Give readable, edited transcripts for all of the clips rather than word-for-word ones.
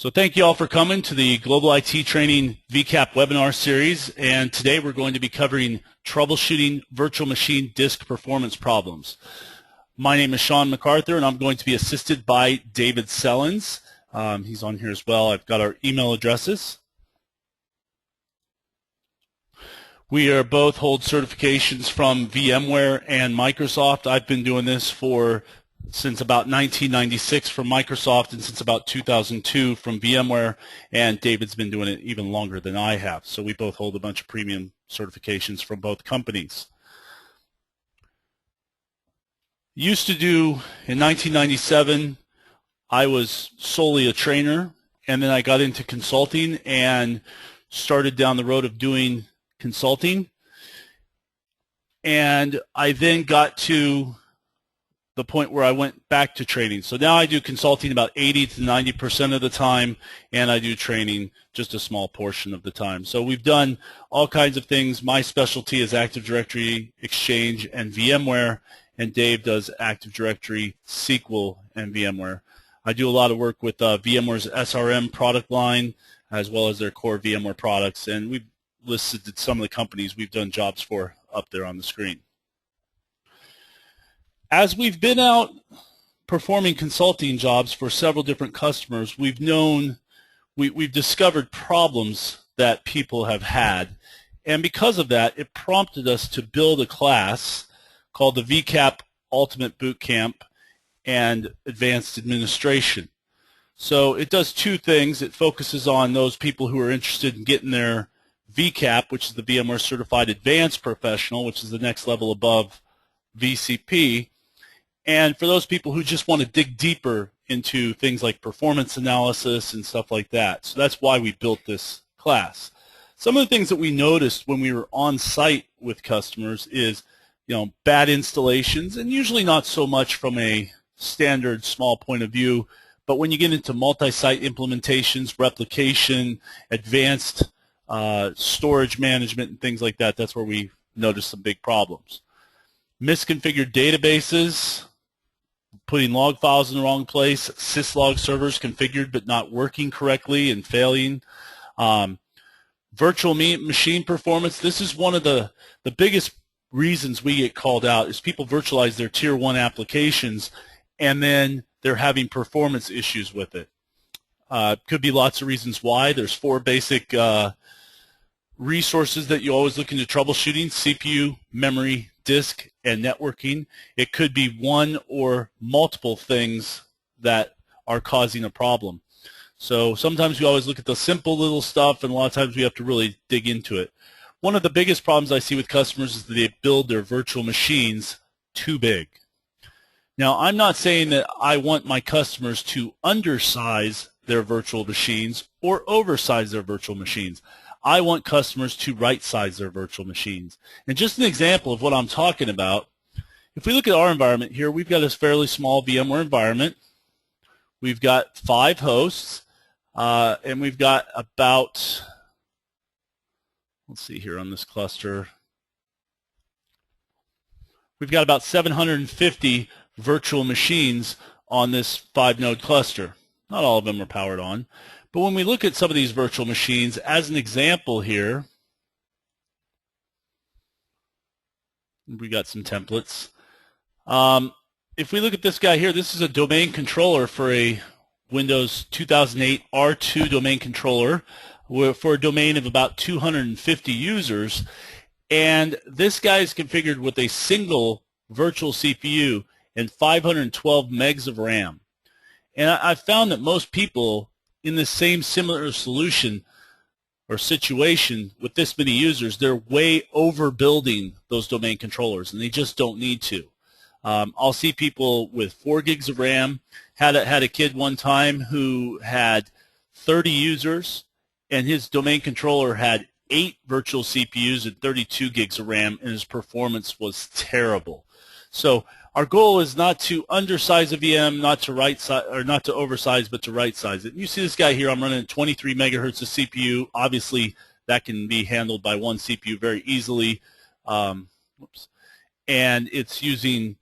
So thank you all for coming to the Global IT Training VCAP webinar series, and today we're going to be covering troubleshooting virtual machine disk performance problems. My name is Sean MacArthur, and I'm going to be assisted by David Sellens. He's on here as well. I've got our email addresses. We are both hold certifications from VMware and Microsoft. I've been doing this since about 1996 from Microsoft and since about 2002 from VMware, and David's been doing it even longer than I have. So we both hold a bunch of premium certifications from both companies. Used to do, in 1997, I was solely a trainer, and then I got into consulting and started down the road of doing consulting. And I then got to the point where I went back to training. So now I do consulting about 80 to 90% of the time, and I do training just a small portion of the time. So we've done all kinds of things. My specialty is Active Directory, Exchange, and VMware, and Dave does Active Directory, SQL, and VMware. I do a lot of work with VMware's SRM product line, as well as their core VMware products, and we've listed some of the companies we've done jobs for up there on the screen. As we've been out performing consulting jobs for several different customers, we've discovered problems that people have had, and because of that, it prompted us to build a class called the VCAP Ultimate Bootcamp and Advanced Administration. So it does two things. It focuses on those people who are interested in getting their VCAP, which is the VMware Certified Advanced Professional, which is the next level above VCP, and for those people who just want to dig deeper into things like performance analysis and stuff like that. So that's why we built this class. Some of the things that we noticed when we were on site with customers is, bad installations, and usually not so much from a standard small point of view, but when you get into multi-site implementations, replication, advanced storage management and things like that, that's where we noticed some big problems. Misconfigured databases, putting log files in the wrong place, syslog servers configured but not working correctly and failing. Virtual machine performance, this is one of the biggest reasons we get called out is people virtualize their tier 1 applications and then they're having performance issues with it. Could be lots of reasons why. There's 4 basic resources that you always look into troubleshooting: CPU, memory, disk, and networking. It could be one or multiple things that are causing a problem. So sometimes we always look at the simple little stuff, and a lot of times we have to really dig into it. One of the biggest problems I see with customers is that they build their virtual machines too big. Now, I'm not saying that I want my customers to undersize their virtual machines or oversize their virtual machines. I want customers to right-size their virtual machines. And just an example of what I'm talking about, if we look at our environment here, we've got this fairly small VMware environment. We've got 5 hosts, and we've got about, let's see here on this cluster, we've got about 750 virtual machines on this 5-node cluster. Not all of them are powered on. But when we look at some of these virtual machines, as an example here, we got some templates. If we look at this guy here, this is a domain controller for a Windows 2008 R2 domain controller for a domain of about 250 users. And this guy is configured with a single virtual CPU and 512 megs of RAM. And I found that most people in the same similar solution or situation with this many users, they're way overbuilding those domain controllers, and they just don't need to. I'll see people with 4 gigs of RAM. Had a kid one time who had 30 users, and his domain controller had 8 virtual CPUs and 32 gigs of RAM, and his performance was terrible. So our goal is not to undersize a VM, not to oversize, but to right size it. You see this guy here, I'm running 23 megahertz of CPU. Obviously, that can be handled by one CPU very easily. And it's using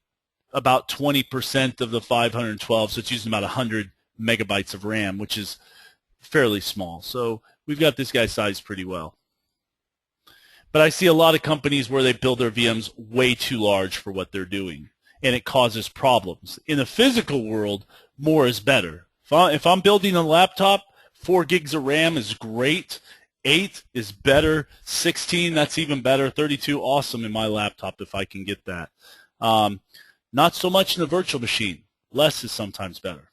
about 20% of the 512, so it's using about 100 megabytes of RAM, which is fairly small. So we've got this guy sized pretty well. But I see a lot of companies where they build their VMs way too large for what they're doing, and it causes problems. In a physical world, more is better. If I'm building a laptop, 4 gigs of RAM is great. 8 is better. 16, that's even better. 32, awesome in my laptop if I can get that. Not so much in a virtual machine. Less is sometimes better.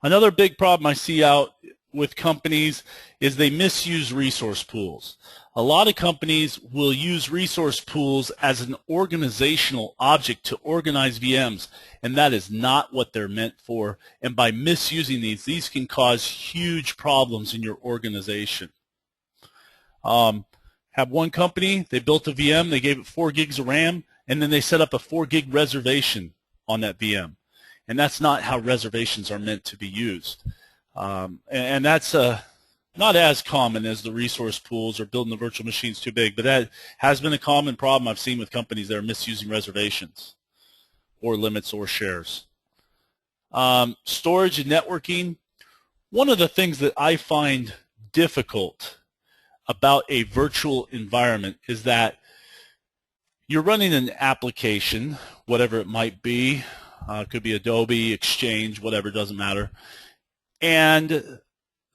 Another big problem I see out with companies is they misuse resource pools. A lot of companies will use resource pools as an organizational object to organize VMs, and that is not what they're meant for. And by misusing these can cause huge problems in your organization. Have one company, they built a VM, they gave it 4 gigs of RAM, and then they set up a 4 gig reservation on that VM. And that's not how reservations are meant to be used. And that's not as common as the resource pools or building the virtual machines too big, but that has been a common problem I've seen with companies that are misusing reservations or limits or shares. Storage and networking. One of the things that I find difficult about a virtual environment is that you're running an application, whatever it might be. It could be Adobe, Exchange, whatever, doesn't matter. And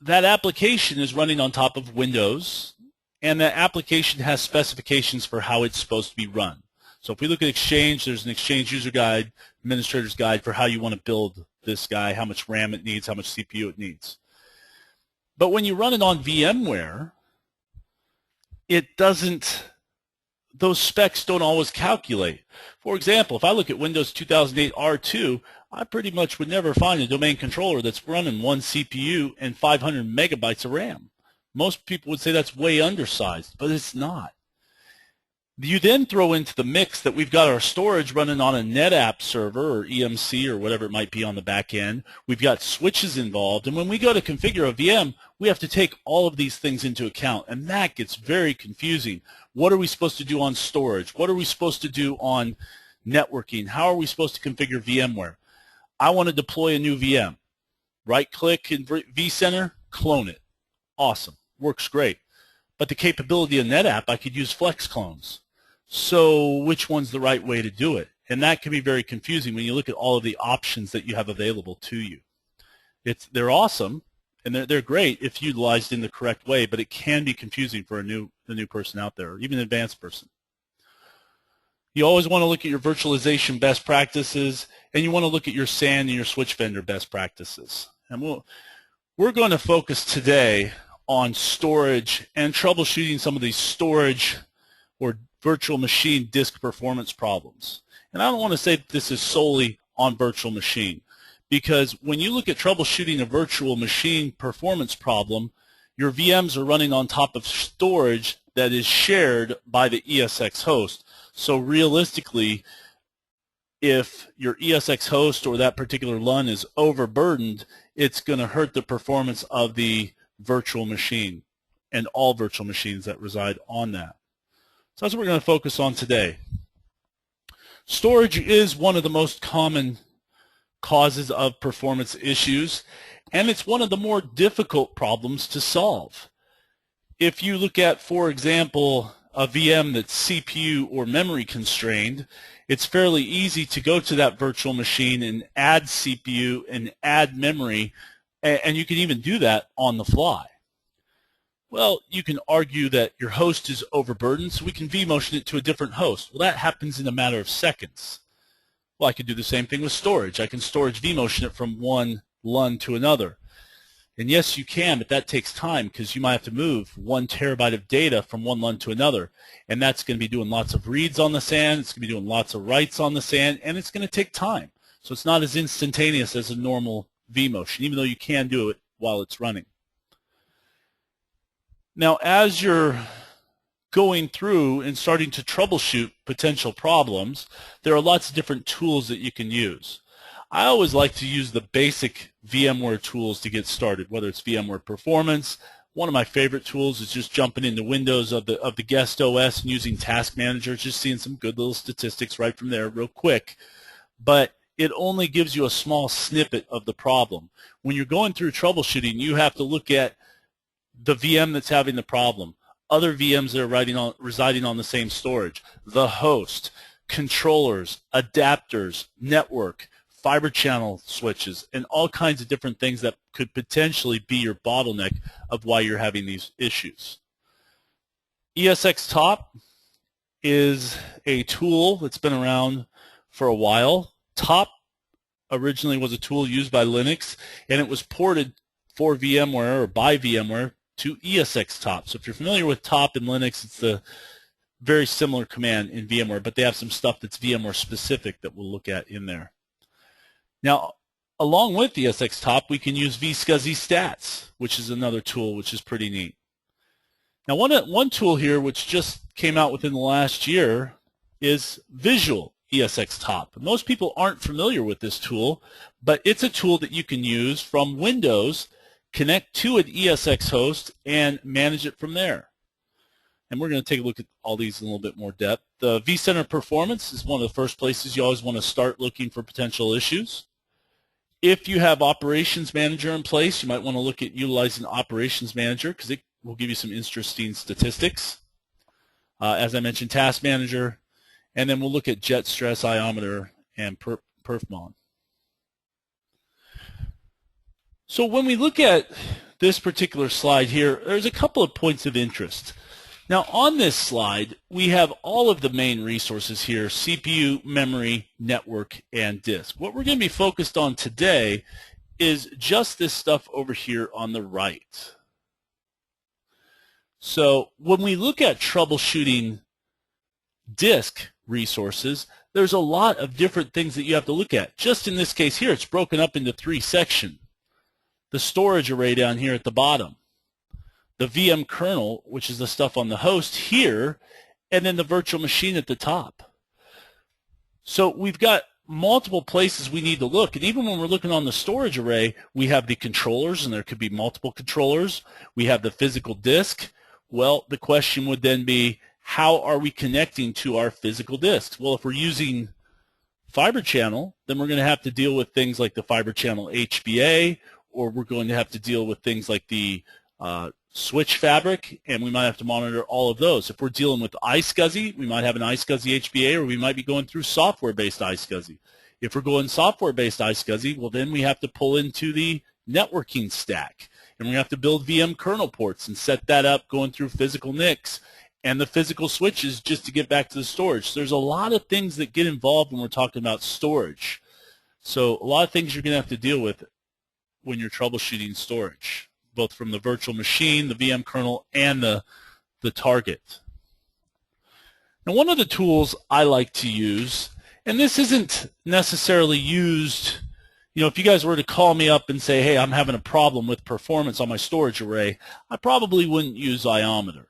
that application is running on top of Windows, and that application has specifications for how it's supposed to be run. So if we look at Exchange, there's an Exchange user guide, administrator's guide for how you want to build this guy, how much RAM it needs, how much CPU it needs. But when you run it on VMware, it doesn't, those specs don't always calculate. For example, if I look at Windows 2008 R2, I pretty much would never find a domain controller that's running 1 CPU and 500 megabytes of RAM. Most people would say that's way undersized, but it's not. You then throw into the mix that we've got our storage running on a NetApp server or EMC or whatever it might be on the back end. We've got switches involved, and when we go to configure a VM, we have to take all of these things into account, and that gets very confusing. What are we supposed to do on storage? What are we supposed to do on networking? How are we supposed to configure VMware? I want to deploy a new VM. Right-click in vCenter, clone it. Awesome. Works great. But the capability of NetApp, I could use flex clones. So which one's the right way to do it? And that can be very confusing when you look at all of the options that you have available to you. They're awesome, and they're great if utilized in the correct way, but it can be confusing for the new person out there, or even an advanced person. You always want to look at your virtualization best practices, and you want to look at your SAN and your switch vendor best practices. And we're going to focus today on storage and troubleshooting some of these storage or virtual machine disk performance problems. And I don't want to say that this is solely on virtual machine, because when you look at troubleshooting a virtual machine performance problem, your VMs are running on top of storage that is shared by the ESX host. So realistically, if your ESX host or that particular LUN is overburdened, it's going to hurt the performance of the virtual machine and all virtual machines that reside on that. So that's what we're going to focus on today. Storage is one of the most common causes of performance issues, and it's one of the more difficult problems to solve. If you look at, for example, a VM that's CPU or memory constrained, it's fairly easy to go to that virtual machine and add CPU and add memory, and you can even do that on the fly. Well, you can argue that your host is overburdened, so we can vMotion it to a different host. Well, that happens in a matter of seconds. Well, I could do the same thing with storage. I can storage vMotion it from one LUN to another. And yes, you can, but that takes time because you might have to move 1 terabyte of data from one LUN to another. And that's going to be doing lots of reads on the SAN, it's going to be doing lots of writes on the SAN, and it's going to take time. So it's not as instantaneous as a normal vMotion, even though you can do it while it's running. Now, as you're going through and starting to troubleshoot potential problems, there are lots of different tools that you can use. I always like to use the basic VMware tools to get started, whether it's VMware Performance. One of my favorite tools is just jumping into Windows of the guest OS and using Task Manager, just seeing some good little statistics right from there real quick. But it only gives you a small snippet of the problem. When you're going through troubleshooting, you have to look at the VM that's having the problem, other VMs that are residing on the same storage, the host, controllers, adapters, network, fiber channel switches, and all kinds of different things that could potentially be your bottleneck of why you're having these issues. esxtop is a tool that's been around for a while. Top originally was a tool used by Linux, and it was ported for VMware or by VMware to esxtop. So if you're familiar with top in Linux, it's a very similar command in VMware, but they have some stuff that's VMware specific that we'll look at in there. Now, along with esxtop, we can use vSCSI stats, which is another tool which is pretty neat. Now, one tool here which just came out within the last year is Visual esxtop. Most people aren't familiar with this tool, but it's a tool that you can use from Windows, connect to an ESX host, and manage it from there. And we're going to take a look at all these in a little bit more depth. The vCenter performance is one of the first places you always want to start looking for potential issues. If you have Operations Manager in place, you might want to look at utilizing Operations Manager because it will give you some interesting statistics. As I mentioned, Task Manager, and then we'll look at Jet Stress Iometer and perfmon. So when we look at this particular slide here, there's a couple of points of interest. Now on this slide, we have all of the main resources here: CPU, memory, network, and disk. What we're going to be focused on today is just this stuff over here on the right. So when we look at troubleshooting disk resources, there's a lot of different things that you have to look at. Just in this case here, it's broken up into 3 sections. The storage array down here at the bottom, the VM kernel, which is the stuff on the host here, and then the virtual machine at the top. So we've got multiple places we need to look, and even when we're looking on the storage array, we have the controllers, and there could be multiple controllers. We have the physical disk. Well, the question would then be, how are we connecting to our physical disks? Well, if we're using fiber channel, then we're going to have to deal with things like the fiber channel HBA, or we're going to have to deal with things like the switch fabric, and we might have to monitor all of those. If we're dealing with iSCSI, we might have an iSCSI HBA, or we might be going through software-based iSCSI. If we're going software-based iSCSI, well, then we have to pull into the networking stack, and we have to build VM kernel ports and set that up going through physical NICs and the physical switches just to get back to the storage. So there's a lot of things that get involved when we're talking about storage. So a lot of things you're going to have to deal with when you're troubleshooting storage, both from the virtual machine, the VM kernel, and the target. Now, one of the tools I like to use, and this isn't necessarily used, you know, if you guys were to call me up and say, hey, I'm having a problem with performance on my storage array, I probably wouldn't use Iometer.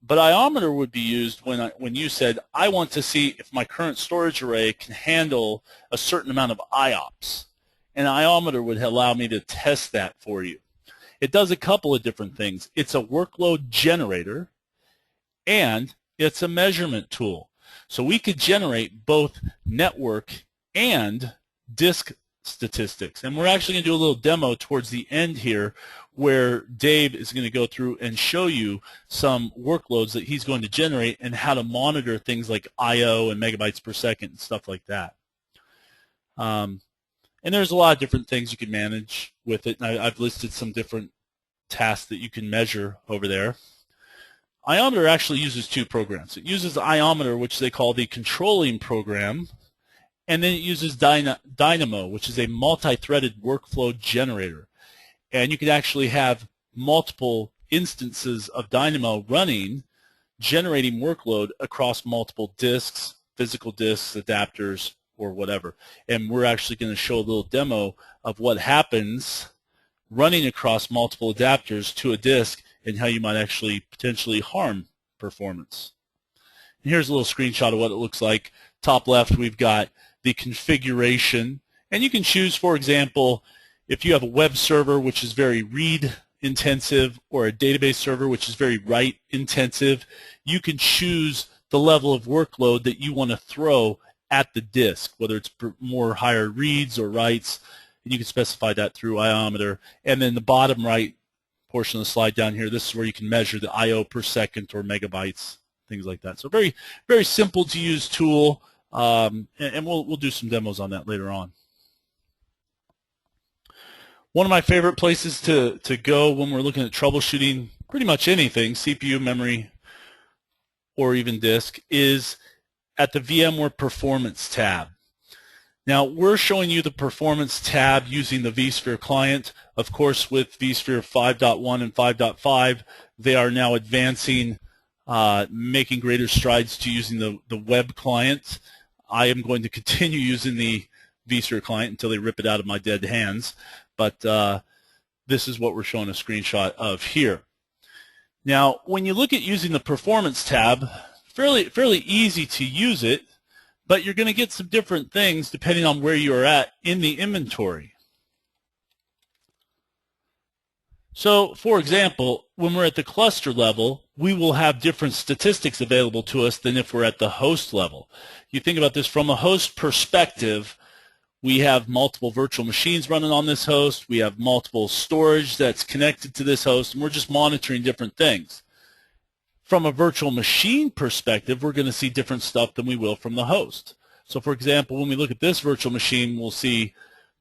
But Iometer would be used when you said, I want to see if my current storage array can handle a certain amount of IOPS. And Iometer would allow me to test that for you. It does a couple of different things. It's a workload generator, and it's a measurement tool. So we could generate both network and disk statistics. And we're actually going to do a little demo towards the end here where Dave is going to go through and show you some workloads that he's going to generate and how to monitor things like I/O and megabytes per second and stuff like that. And there's a lot of different things you can manage with it. And I've listed some different tasks that you can measure over there. Iometer actually uses 2 programs. It uses Iometer, which they call the controlling program, and then it uses Dynamo, which is a multi-threaded workflow generator. And you can actually have multiple instances of Dynamo running, generating workload across multiple disks, physical disks, adapters, or whatever. And we're actually going to show a little demo of what happens running across multiple adapters to a disk and how you might actually potentially harm performance. And here's a little screenshot of what it looks like. Top left, we've got the configuration, and you can choose, for example, if you have a web server which is very read intensive or a database server which is very write intensive, you can choose the level of workload that you want to throw at the disk, whether it's more higher reads or writes, and you can specify that through iometer. And then the bottom right portion of the slide down here, this is where you can measure the I/O per second or megabytes, things like that. So very, very simple to use tool, and we'll do some demos on that later on. One of my favorite places to go when we're looking at troubleshooting pretty much anything, CPU, memory, or even disk, is at the VMware Performance tab. Now, we're showing you the Performance tab using the vSphere client. Of course, with vSphere 5.1 and 5.5, they are now advancing, making greater strides to using the web client. I am going to continue using the vSphere client until they rip it out of my dead hands. But this is what we're showing a screenshot of here. Now, when you look at using the Performance tab, fairly easy to use it, but you're going to get some different things depending on where you are at in the inventory. So, for example, when we're at the cluster level, we will have different statistics available to us than if we're at the host level. You think about this from a host perspective. We have multiple virtual machines running on this host. We have multiple storage that's connected to this host, and we're just monitoring different things. From a virtual machine perspective, we're going to see different stuff than we will from the host. So, for example, when we look at this virtual machine, we'll see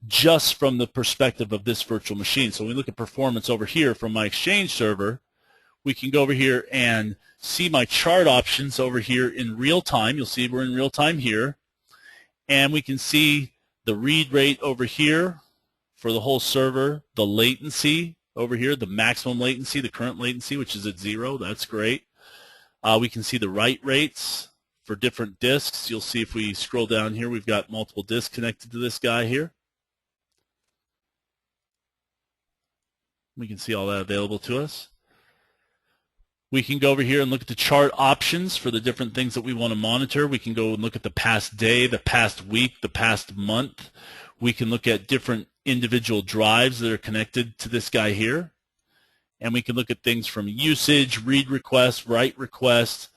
just from the perspective of this virtual machine. So when we look at performance over here from my Exchange server, we can go over here and see my chart options over here in real time. You'll see we're in real time here. And we can see the read rate over here for the whole server, the latency over here, the maximum latency, the current latency, which is at 0. That's great. We can see the write rates for different disks. You'll see if we scroll down here, we've got multiple disks connected to this guy here. We can see all that available to us. We can go over here and look at the chart options for the different things that we want to monitor. We can go and look at the past day, the past week, the past month. We can look at different individual drives that are connected to this guy here. And we can look at things from usage, read requests, write requests,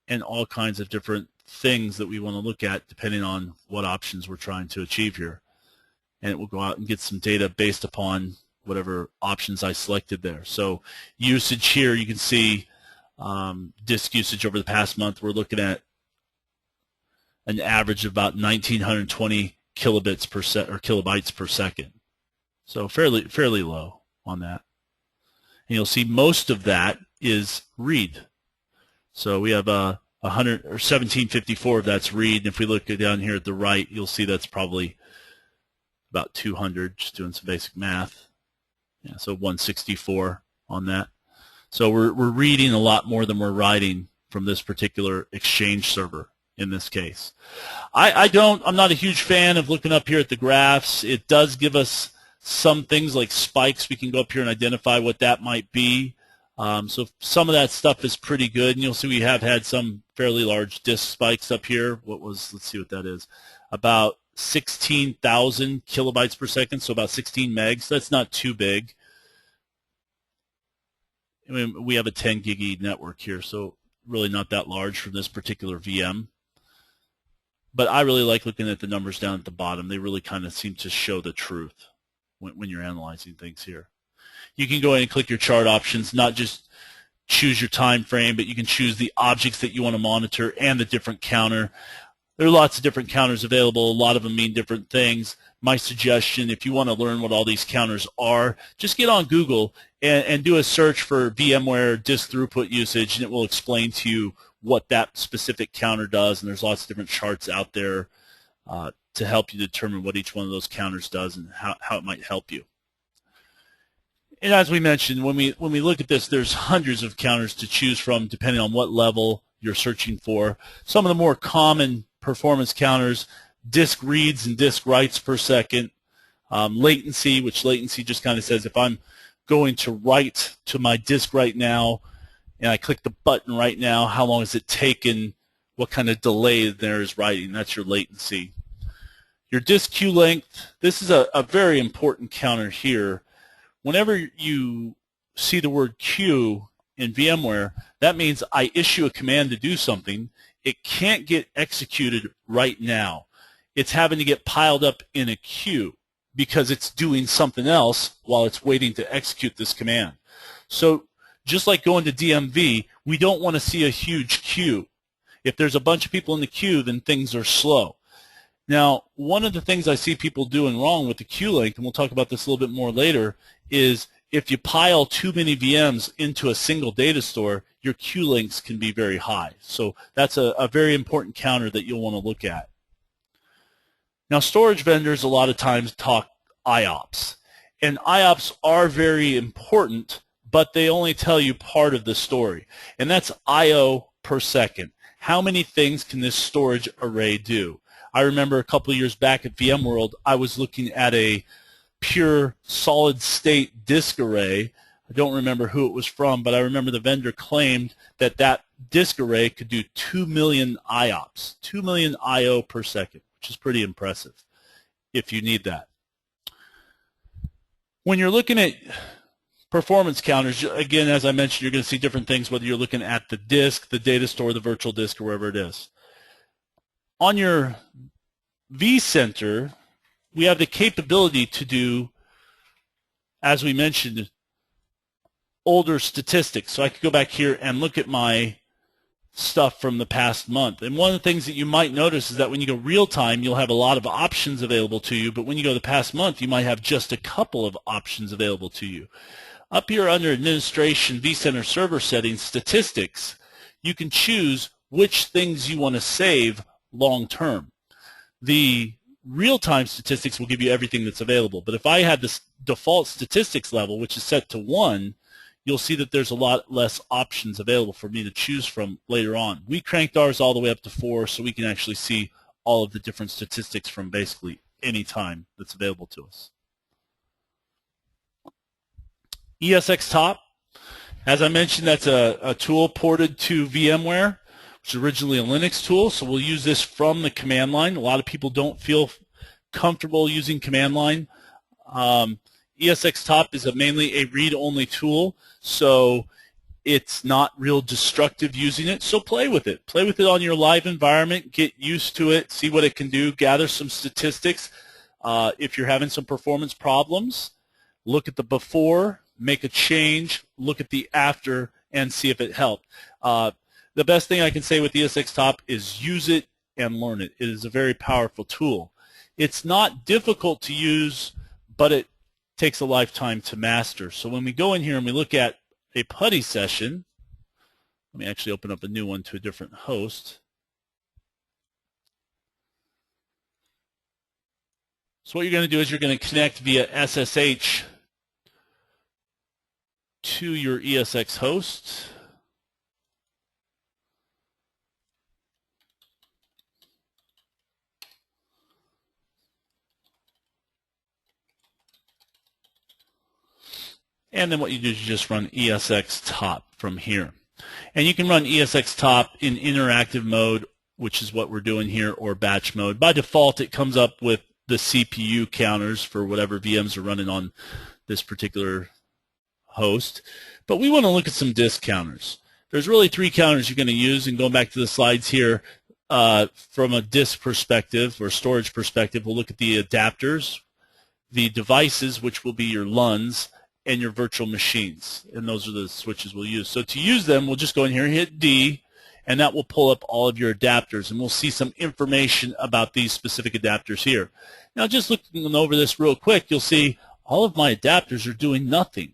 and all kinds of different things that we want to look at depending on what options we're trying to achieve here. And it will go out and get some data based upon whatever options I selected there. So usage here, you can see disk usage over the past month. We're looking at an average of about 1,920 kilobits per or kilobytes per second. So fairly low on that. And you'll see most of that is read. So we have 100 or 1754 of that's read. And if we look down here at the right, you'll see that's probably about 200. Just doing some basic math. Yeah, so 164 on that. So we're reading a lot more than we're writing from this particular Exchange server in this case. I'm not a huge fan of looking up here at the graphs. It does give us some things like spikes. We can go up here and identify what that might be. So some of that stuff is pretty good, and you'll see we have had some fairly large disk spikes up here. Let's see what that is. About 16,000 kilobytes per second, so about 16 megs. That's not too big. I mean, we have a 10 gig network here, so really not that large from this particular VM. But I really like looking at the numbers down at the bottom. They really kind of seem to show the truth when you're analyzing things here. You can go in and click your chart options, not just choose your time frame, but you can choose the objects that you want to monitor and the different counter. There are lots of different counters available. A lot of them mean different things. My suggestion, if you want to learn what all these counters are, just get on Google and do a search for VMware disk throughput usage, and it will explain to you what that specific counter does. And there's lots of different charts out there to help you determine what each one of those counters does and how it might help you. And as we mentioned, when we look at this, there's hundreds of counters to choose from depending on what level you're searching for. Some of the more common performance counters, disk reads and disk writes per second, latency, which latency just kind of says if I'm going to write to my disk right now and I click the button right now, how long has it taken, what kind of delay there is writing. That's your latency. Your disk queue length, this is a very important counter here. Whenever you see the word queue in VMware, that means I issue a command to do something. it can't get executed right now. It's having to get piled up in a queue because it's doing something else while it's waiting to execute this command. So just like going to DMV, we don't want to see a huge queue. If there's a bunch of people in the queue, then things are slow. Now, one of the things I see people doing wrong with the queue length, and we'll talk about this a little bit more later, is if you pile too many VMs into a single data store, your queue lengths can be very high. So that's a very important counter that you'll want to look at. Now, storage vendors a lot of times talk IOPS, and IOPS are very important, but they only tell you part of the story, and that's I/O per second. How many things can this storage array do? I remember a couple of years back at VMworld, I was looking at a pure solid-state disk array. I don't remember who it was from, but I remember the vendor claimed that that disk array could do 2 million IOPS, 2 million I/O per second, which is pretty impressive if you need that. When you're looking at performance counters, again, as I mentioned, you're going to see different things whether you're looking at the disk, the data store, the virtual disk, or wherever it is. On your vCenter, we have the capability to do, as we mentioned, older statistics. So I could go back here and look at my stuff from the past month. And one of the things that you might notice is that when you go real time, you'll have a lot of options available to you, but when you go the past month, you might have just a couple of options available to you. Up here under Administration, vCenter Server Settings, Statistics, you can choose which things you want to save long term. The real-time statistics will give you everything that's available, but if I had this default statistics level, which is set to 1, you'll see that there's a lot less options available for me to choose from later on. We cranked ours all the way up to 4 so we can actually see all of the different statistics from basically any time that's available to us. esxtop, as I mentioned, that's a tool ported to VMware, which is originally a Linux tool, so we'll use this from the command line. A lot of people don't feel comfortable using command line. esxtop is mainly a read-only tool, so it's not real destructive using it, so play with it. Play with it on your live environment, get used to it, see what it can do, gather some statistics. If you're having some performance problems, look at the before, make a change, look at the after, and see if it helped. The best thing I can say with esxtop is use it and learn it. It is a very powerful tool. It's not difficult to use, but it takes a lifetime to master. So when we go in here and we look at a PuTTY session, let me actually open up a new one to a different host. So what you're going to do is you're going to connect via SSH to your ESX host. And then what you do is you just run esxtop from here. And you can run esxtop in interactive mode, which is what we're doing here, or batch mode. By default, it comes up with the CPU counters for whatever VMs are running on this particular host. But we want to look at some disk counters. There's really 3 counters you're going to use, and going back to the slides here, from a disk perspective or storage perspective, we'll look at the adapters, the devices, which will be your LUNs, and your virtual machines, and those are the switches we'll use. So to use them, we'll just go in here and hit D, and that will pull up all of your adapters, and we'll see some information about these specific adapters here. Now, just looking over this real quick, you'll see all of my adapters are doing nothing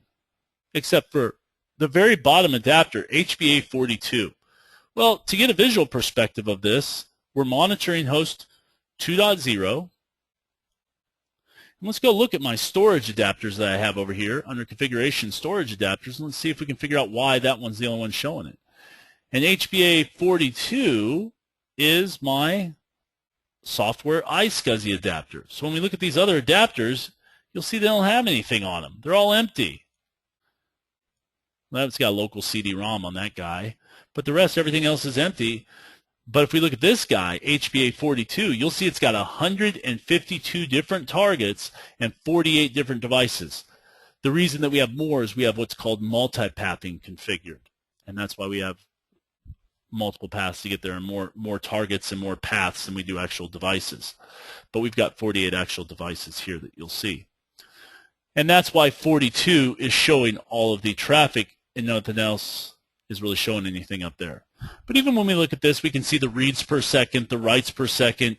except for the very bottom adapter, HBA42. Well, to get a visual perspective of this, we're monitoring host 2.0. Let's go look at my storage adapters that I have over here under configuration storage adapters, and let's see if we can figure out why that one's the only one showing it. And HBA42 is my software iSCSI adapter. So when we look at these other adapters, you'll see they don't have anything on them. They're all empty. Well, it's got a local CD-ROM on that guy, but the rest, everything else is empty. But if we look at this guy, HBA42, you'll see it's got 152 different targets and 48 different devices. The reason that we have more is we have what's called multipathing configured, and that's why we have multiple paths to get there, and more targets and more paths than we do actual devices. But we've got 48 actual devices here that you'll see. And that's why 42 is showing all of the traffic and nothing else is really showing anything up there. But even when we look at this, we can see the reads per second, the writes per second,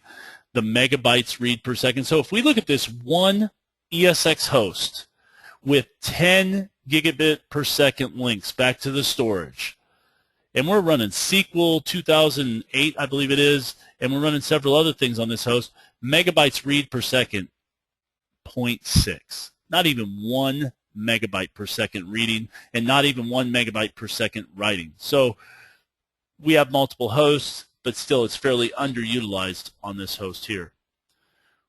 the megabytes read per second. So if we look at this one ESX host with 10 gigabit per second links back to the storage, and we're running SQL 2008, I believe it is, and we're running several other things on this host, megabytes read per second, 0.6. Not even 1 megabyte per second reading, and not even 1 megabyte per second writing. So we have multiple hosts, but still it's fairly underutilized on this host here.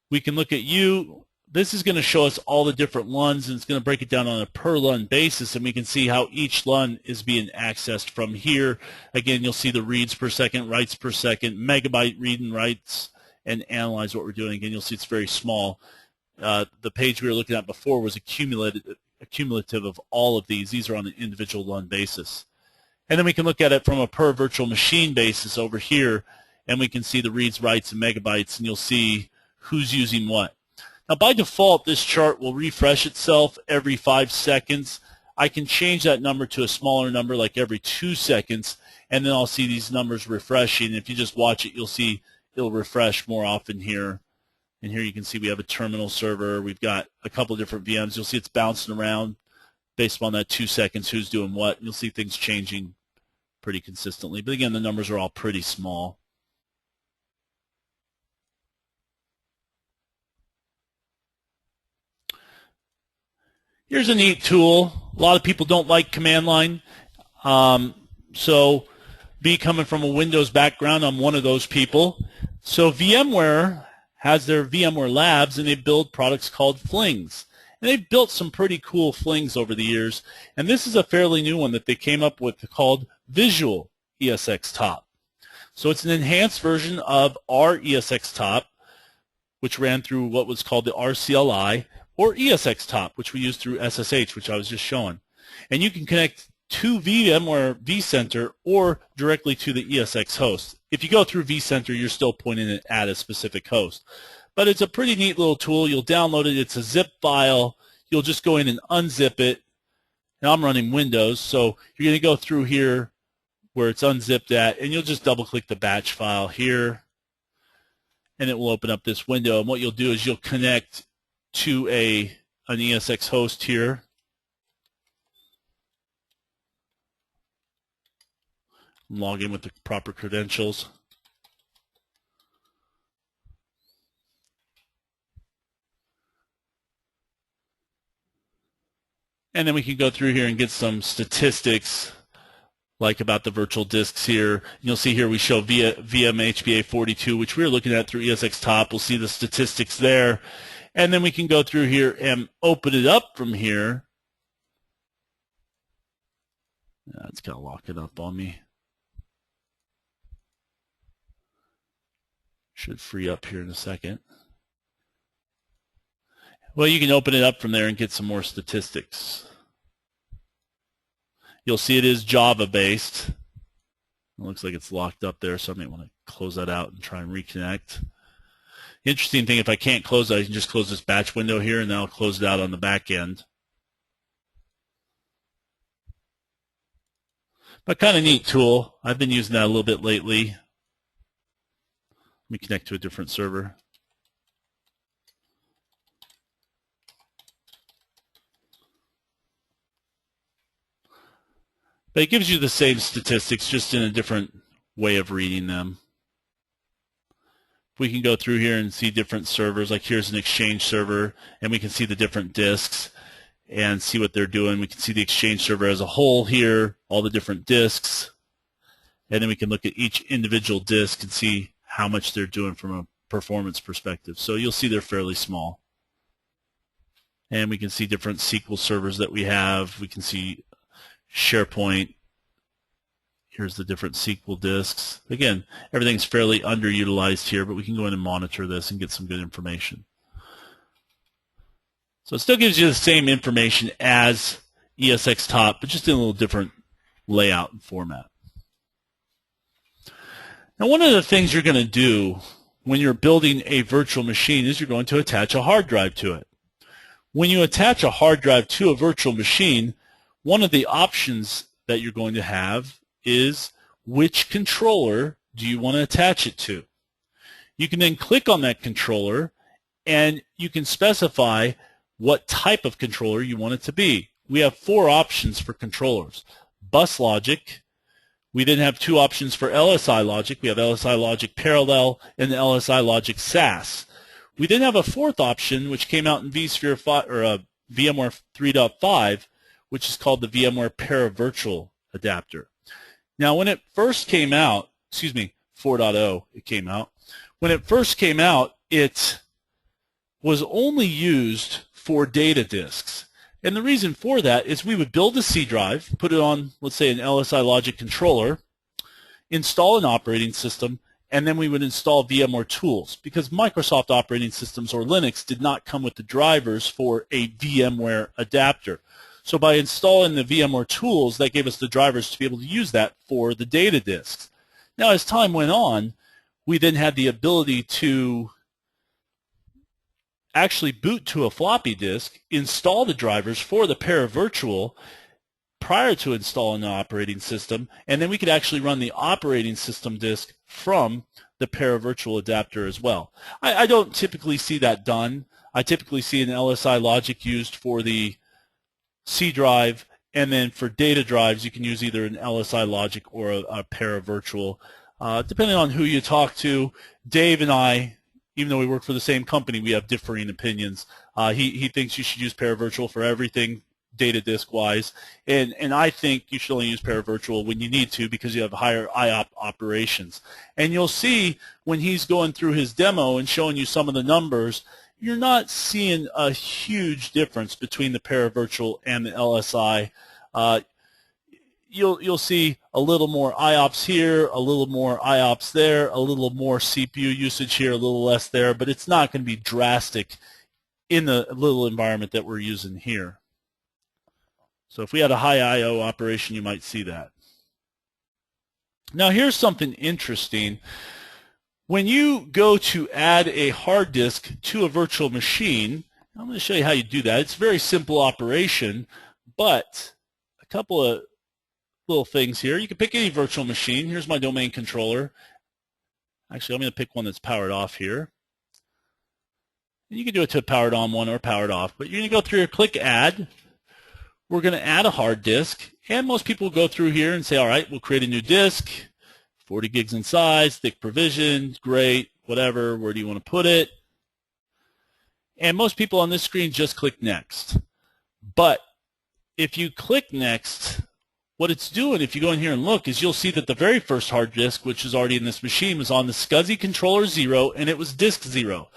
We can look at U. This is going to show us all the different LUNs, and it's going to break it down on a per LUN basis, and we can see how each LUN is being accessed from here. Again, you'll see the reads per second, writes per second, megabyte read and writes, and analyze what we're doing. Again, you'll see it's very small. The page we were looking at before was a cumulative of all of these. These are on an individual LUN basis. And then we can look at it from a per virtual machine basis over here, and we can see the reads, writes, and megabytes, and you'll see who's using what. Now, by default, this chart will refresh itself every 5 seconds. I can change that number to a smaller number, like every 2 seconds, and then I'll see these numbers refreshing. If you just watch it, you'll see it'll refresh more often here. And here you can see we have a terminal server. We've got a couple of different VMs. You'll see it's bouncing around based upon that 2 seconds, who's doing what. You'll see things changing pretty consistently. But again, the numbers are all pretty small. Here's a neat tool. A lot of people don't like command line. So me coming from a Windows background, I'm one of those people. So VMware has their VMware Labs, and they build products called Flings. And they've built some pretty cool Flings over the years. And this is a fairly new one that they came up with called Visual esxtop. So it's an enhanced version of our esxtop, which ran through what was called the RCLI, or esxtop, which we use through SSH, which I was just showing. And you can connect to VMware vCenter or directly to the ESX host. If you go through vCenter, you're still pointing it at a specific host. But it's a pretty neat little tool. You'll download it. It's a zip file. You'll just go in and unzip it. Now I'm running Windows, so you're going to go through here where it's unzipped at, and you'll just double-click the batch file here, and it will open up this window. And what you'll do is you'll connect to an ESX host here. Log in with the proper credentials. And then we can go through here and get some statistics like about the virtual disks here. You'll see here we show vmHBA 42, which we're looking at through esxtop. We'll see the statistics there. And then we can go through here and open it up from here. It's got to lock it up on me. Should free up here in a second. Well, you can open it up from there and get some more statistics. You'll see it is Java-based. It looks like it's locked up there, so I may want to close that out and try and reconnect. Interesting thing, if I can't close that, I can just close this batch window here, and then I'll close it out on the back end. But kind of neat tool. I've been using that a little bit lately. Let me connect to a different server. But it gives you the same statistics, just in a different way of reading them. We can go through here and see different servers. Like here's an Exchange server, and we can see the different disks and see what they're doing. We can see the Exchange server as a whole here, all the different disks. And then we can look at each individual disk and see how much they're doing from a performance perspective. So you'll see they're fairly small. And we can see different SQL servers that we have. We can see SharePoint. Here's the different SQL disks. Again, everything's fairly underutilized here, but we can go in and monitor this and get some good information. So it still gives you the same information as esxtop, but just in a little different layout and format. Now, one of the things you're going to do when you're building a virtual machine is you're going to attach a hard drive to it. When you attach a hard drive to a virtual machine, one of the options that you're going to have is which controller do you want to attach it to. You can then click on that controller and you can specify what type of controller you want it to be. We have 4 options for controllers. Bus logic. We then have 2 options for LSI logic. We have LSI logic parallel and LSI logic SAS. We then have a 4th option which came out in vSphere 5 or VMware 3.5, which is called the VMware Paravirtual adapter. Now, when it first came out, 4.0 it came out. When it first came out, it was only used for data disks. And the reason for that is we would build a C drive, put it on, let's say, an LSI logic controller, install an operating system, and then we would install VMware tools, because Microsoft operating systems or Linux did not come with the drivers for a VMware adapter. So by installing the VMware tools, that gave us the drivers to be able to use that for the data disks. Now, as time went on, we then had the ability to actually boot to a floppy disk, install the drivers for the Paravirtual prior to installing the operating system, and then we could actually run the operating system disk from the Paravirtual adapter as well. I don't typically see that done. I typically see an LSI logic used for the C drive, and then for data drives you can use either an LSI logic or a Paravirtual. Depending on who you talk to, Dave and I, even though we work for the same company, we have differing opinions. He thinks you should use Paravirtual for everything data disk wise, and I think you should only use Paravirtual when you need to, because you have higher IOP operations. And you'll see when he's going through his demo and showing you some of the numbers, you're not seeing a huge difference between the Paravirtual and the LSI. You'll see a little more IOPS here, a little more IOPS there, a little more CPU usage here, a little less there, but it's not going to be drastic in the little environment that we're using here. So if we had a high I/O operation, you might see that. Now here's something interesting. When you go to add a hard disk to a virtual machine, I'm going to show you how you do that. It's a very simple operation, but a couple of little things here. You can pick any virtual machine. Here's my domain controller. Actually, I'm going to pick one that's powered off here. And you can do it to a powered on one or powered off, but you're going to go through here, click add. We're going to add a hard disk, and most people will go through here and say, all right, we'll create a new disk, 40 gigs in size, thick provision, great, whatever, where do you want to put it? And most people on this screen just click next. But if you click next, what it's doing, if you go in here and look, is you'll see that the very first hard disk, which is already in this machine, was on the SCSI controller 0, and it was disk 0.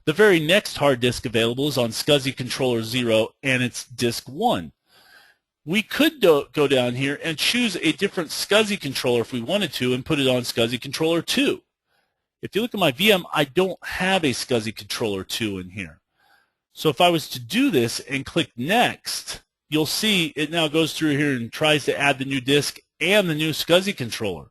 The very next hard disk available is on SCSI controller 0, and it's disk 1. We could go down here and choose a different SCSI controller if we wanted to and put it on SCSI controller 2. If you look at my VM, I don't have a SCSI controller 2 in here. So if I was to do this and click next, you'll see it now goes through here and tries to add the new disk and the new SCSI controller.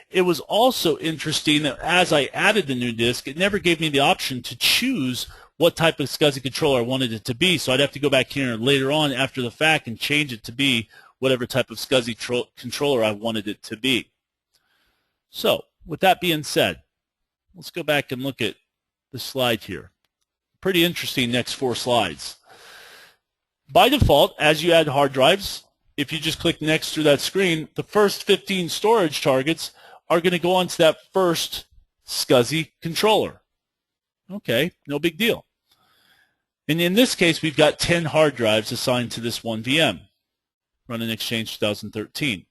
It was also interesting that as I added the new disk, it never gave me the option to choose what type of SCSI controller I wanted it to be. So I'd have to go back here later on after the fact and change it to be whatever type of SCSI controller I wanted it to be. So with that being said, let's go back and look at the slide here. Pretty interesting next 4 slides. By default, as you add hard drives, if you just click next through that screen, the first 15 storage targets are going to go onto that first SCSI controller. Okay, no big deal. And in this case, we've got 10 hard drives assigned to this one VM, running Exchange 2013.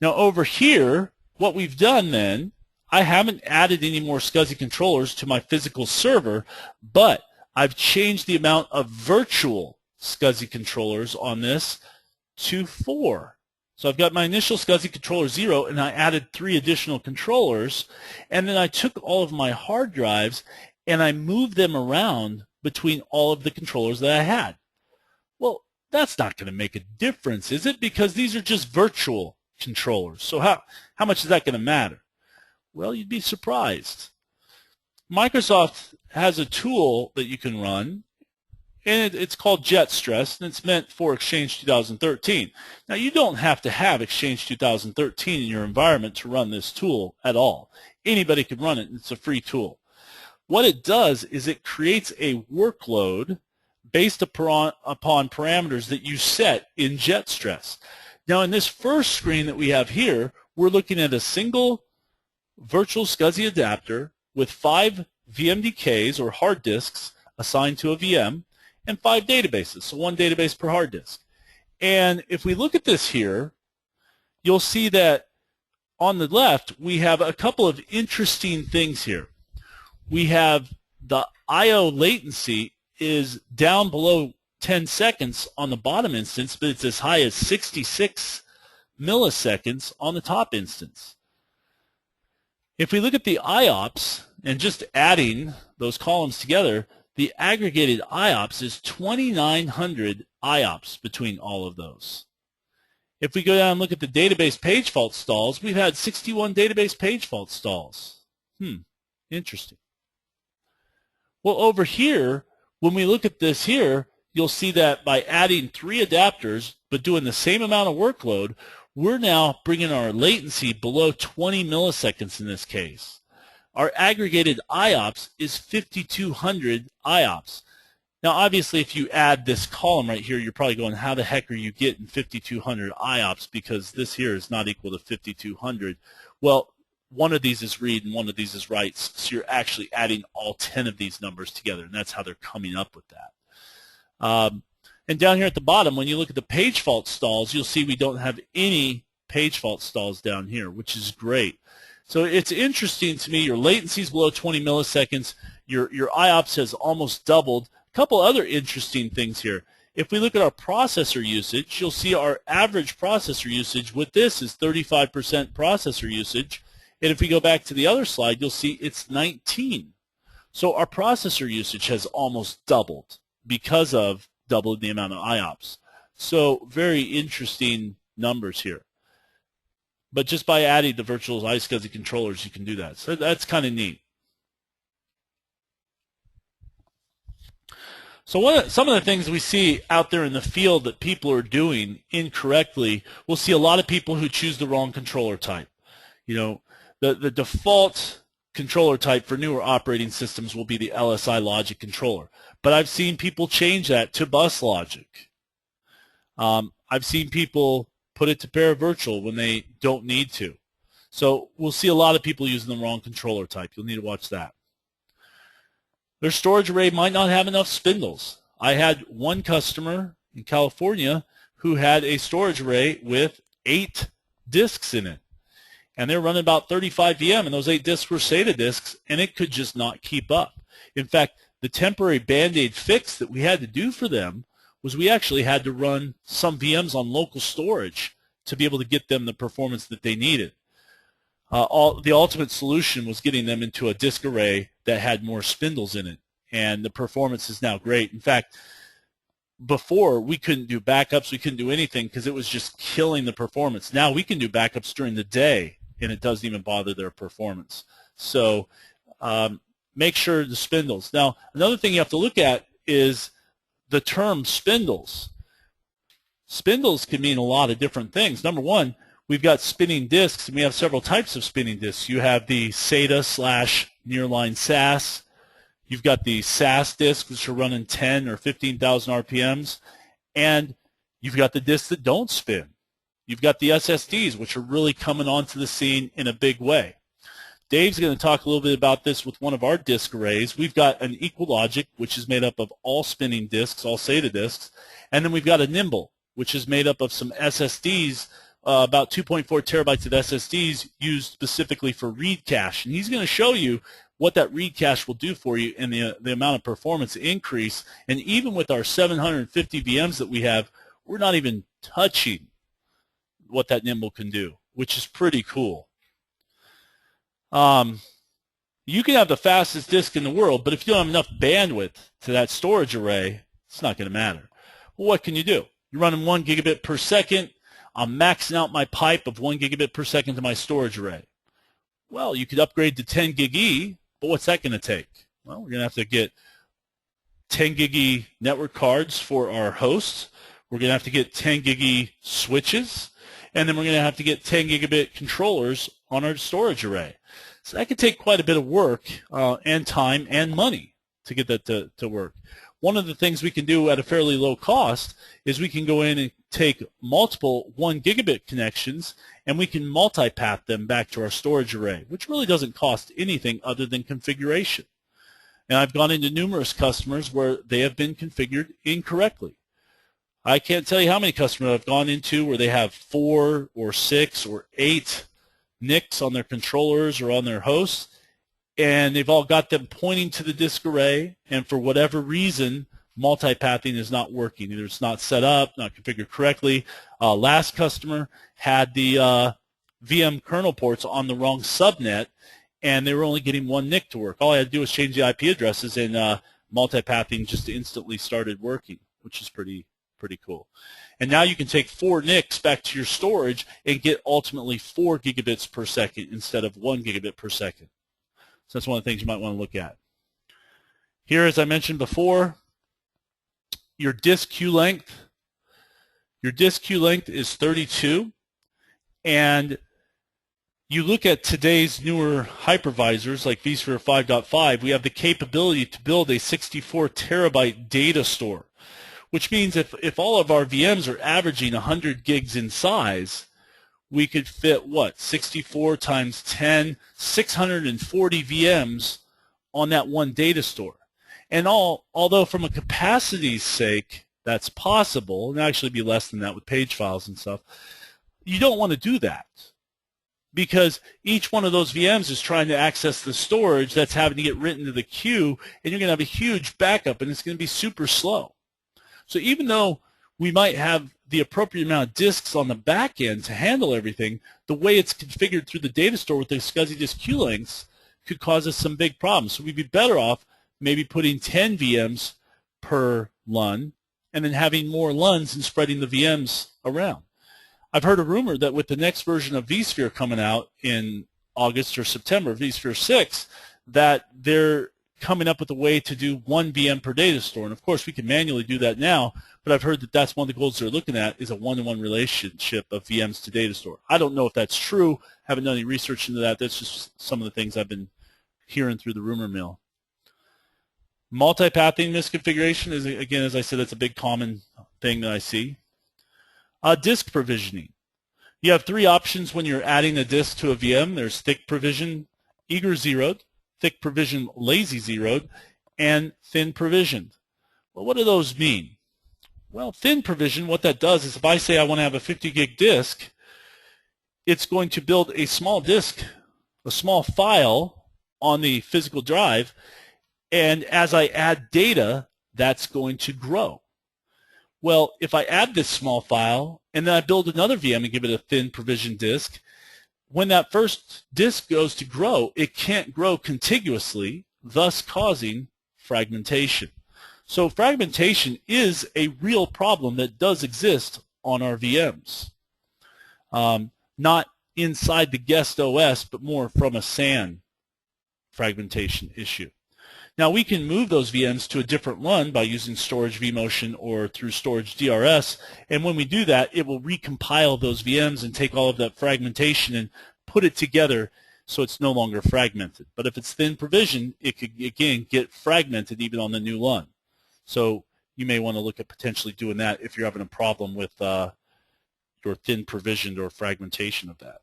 Now over here, what we've done then, I haven't added any more SCSI controllers to my physical server, but I've changed the amount of virtual SCSI controllers on this to 4. So I've got my initial SCSI controller 0, and I added 3 additional controllers, and then I took all of my hard drives and I moved them around between all of the controllers that I had. Well, that's not going to make a difference, is it? Because these are just virtual controllers. So how much is that going to matter? Well, you'd be surprised. Microsoft has a tool that you can run, and it's called Jet Stress, and it's meant for Exchange 2013. Now, you don't have to have Exchange 2013 in your environment to run this tool at all. Anybody can run it, and it's a free tool. What it does is it creates a workload based upon parameters that you set in Jet Stress. Now, in this first screen that we have here, we're looking at a single virtual SCSI adapter with 5 vmdks, or hard disks, assigned to a VM, and 5 databases, so 1 database per hard disk. And if we look at this here, you'll see that on the left, we have a couple of interesting things here. We have the I/O latency is down below 10 seconds on the bottom instance, but it's as high as 66 milliseconds on the top instance. If we look at the IOPS, and just adding those columns together, the aggregated IOPS is 2,900 IOPS between all of those. If we go down and look at the database page fault stalls, we've had 61 database page fault stalls. Interesting. Well, over here, when we look at this here, you'll see that by adding 3 adapters, but doing the same amount of workload, we're now bringing our latency below 20 milliseconds in this case. Our aggregated IOPS is 5,200 IOPS. Now, obviously, if you add this column right here, you're probably going, how the heck are you getting 5,200 IOPS, because this here is not equal to 5,200. Well, one of these is read and one of these is writes, so you're actually adding all 10 of these numbers together, and that's how they're coming up with that. And down here at the bottom, when you look at the page fault stalls, you'll see we don't have any page fault stalls down here, which is great. So it's interesting to me, your latency is below 20 milliseconds, your IOPS has almost doubled. A couple other interesting things here. If we look at our processor usage, you'll see our average processor usage with this is 35% processor usage. And if we go back to the other slide, you'll see it's 19. So our processor usage has almost doubled because of doubling the amount of IOPS. So very interesting numbers here. But just by adding the virtual iSCSI controllers, you can do that. So that's kind of neat. So some of the things we see out there in the field that people are doing incorrectly, we'll see a lot of people who choose the wrong controller type. You know, the default controller type for newer operating systems will be the LSI logic controller. But I've seen people change that to bus logic. I've seen people put it to paravirtual when they don't need to. So we'll see a lot of people using the wrong controller type. You'll need to watch that. Their storage array might not have enough spindles. I had one customer in California who had a storage array with 8 disks in it. And they're running about 35 VM, and those 8 disks were SATA disks, and it could just not keep up. In fact, the temporary Band-Aid fix that we had to do for them was we actually had to run some VMs on local storage to be able to get them the performance that they needed. The ultimate solution was getting them into a disk array that had more spindles in it, and the performance is now great. In fact, before we couldn't do backups, we couldn't do anything because it was just killing the performance. Now we can do backups during the day, and it doesn't even bother their performance. So make sure the spindles. Now, another thing you have to look at is the term spindles. Spindles can mean a lot of different things. Number one, we've got spinning disks, and we have several types of spinning disks. You have the SATA/nearline SAS. You've got the SAS disks, which are running 10 or 15,000 RPMs. And you've got the disks that don't spin. You've got the SSDs, which are really coming onto the scene in a big way. Dave's going to talk a little bit about this with one of our disk arrays. We've got an EqualLogic, which is made up of all spinning disks, all SATA disks. And then we've got a Nimble, which is made up of some SSDs, about 2.4 terabytes of SSDs used specifically for read cache. And he's going to show you what that read cache will do for you and the amount of performance increase. And even with our 750 VMs that we have, we're not even touching what that Nimble can do, which is pretty cool. You can have the fastest disk in the world, but if you don't have enough bandwidth to that storage array, it's not going to matter. Well, what can you do? You're running 1 gigabit per second. I'm maxing out my pipe of 1 gigabit per second to my storage array. Well, you could upgrade to 10 gig E, but what's that going to take? Well, we're going to have to get 10 gig E network cards for our hosts. We're going to have to get 10 gig E switches, and then we're going to have to get 10 gigabit controllers on our storage array. So that could take quite a bit of work and time and money to get that to work. One of the things we can do at a fairly low cost is we can go in and take multiple 1 gigabit connections and we can multipath them back to our storage array, which really doesn't cost anything other than configuration. And I've gone into numerous customers where they have been configured incorrectly. I can't tell you how many customers I've gone into where they have 4 or 6 or 8 NICs on their controllers or on their hosts, and they've all got them pointing to the disk array, and for whatever reason, multipathing is not working. Either it's not set up, not configured correctly. Last customer had the VM kernel ports on the wrong subnet, and they were only getting 1 NIC to work. All I had to do was change the IP addresses, and multipathing just instantly started working, which is pretty cool. And now you can take 4 NICs back to your storage and get ultimately 4 gigabits per second instead of 1 gigabit per second. So that's one of the things you might want to look at. Here, as I mentioned before, your disk queue length. Your disk queue length is 32, and you look at today's newer hypervisors like vSphere 5.5, we have the capability to build a 64 terabyte data store, which means if all of our VMs are averaging 100 gigs in size, we could fit, what, 64 times 10, 640 VMs on that one data store. And although from a capacity's sake, that's possible, and actually be less than that with page files and stuff, you don't want to do that, because each one of those VMs is trying to access the storage that's having to get written to the queue, and you're going to have a huge backup, and it's going to be super slow. So even though we might have the appropriate amount of disks on the back end to handle everything, the way it's configured through the data store with the SCSI disk queue lengths could cause us some big problems. So we'd be better off maybe putting 10 VMs per LUN and then having more LUNs and spreading the VMs around. I've heard a rumor that with the next version of vSphere coming out in August or September, vSphere 6, that they're coming up with a way to do 1 VM per data store. And of course, we can manually do that now, but I've heard that that's one of the goals they're looking at, is a one-to-one relationship of VMs to data store. I don't know if that's true. Haven't done any research into that. That's just some of the things I've been hearing through the rumor mill. Multipathing misconfiguration is, again, as I said, it's a big common thing that I see. Disk provisioning. You have 3 options when you're adding a disk to a VM. There's thick provision, eager zeroed, thick provision, lazy zeroed, and thin provisioned. Well, what do those mean? Well, thin provision, what that does is if I say I want to have a 50 gig disk, it's going to build a small disk, a small file on the physical drive, and as I add data, that's going to grow. Well, if I add this small file and then I build another VM and give it a thin provision disk, when that first disk goes to grow, it can't grow contiguously, thus causing fragmentation. So fragmentation is a real problem that does exist on our VMs. Not inside the guest OS, but more from a SAN fragmentation issue. Now we can move those VMs to a different LUN by using storage vMotion or through storage DRS, and when we do that, it will recompile those VMs and take all of that fragmentation and put it together so it's no longer fragmented. But if it's thin provision, it could, again, get fragmented even on the new LUN. So you may want to look at potentially doing that if you're having a problem with your thin provisioned or fragmentation of that.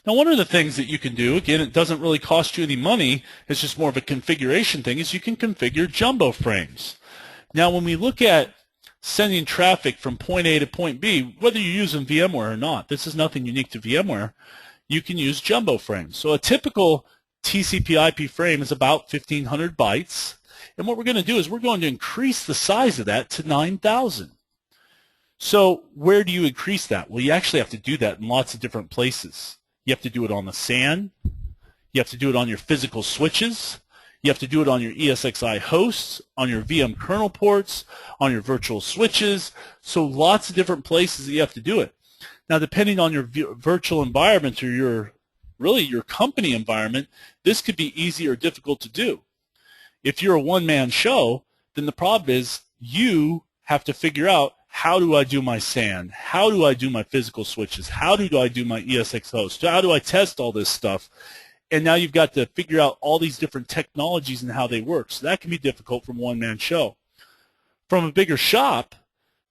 Now, one of the things that you can do, again, it doesn't really cost you any money, it's just more of a configuration thing, is you can configure jumbo frames. Now, when we look at sending traffic from point A to point B, whether you're using VMware or not, this is nothing unique to VMware, you can use jumbo frames. So a typical TCP/IP frame is about 1,500 bytes, and what we're going to do is we're going to increase the size of that to 9,000. So where do you increase that? Well, you actually have to do that in lots of different places. You have to do it on the SAN. You have to do it on your physical switches. You have to do it on your ESXi hosts, on your VM kernel ports, on your virtual switches. So lots of different places that you have to do it. Now, depending on your virtual environment or your company environment, this could be easy or difficult to do. If you're a one-man show, then the problem is you have to figure out, how do I do my SAN? How do I do my physical switches? How do I do my ESX host? How do I test all this stuff? And now you've got to figure out all these different technologies and how they work. So that can be difficult from a one-man show. From a bigger shop,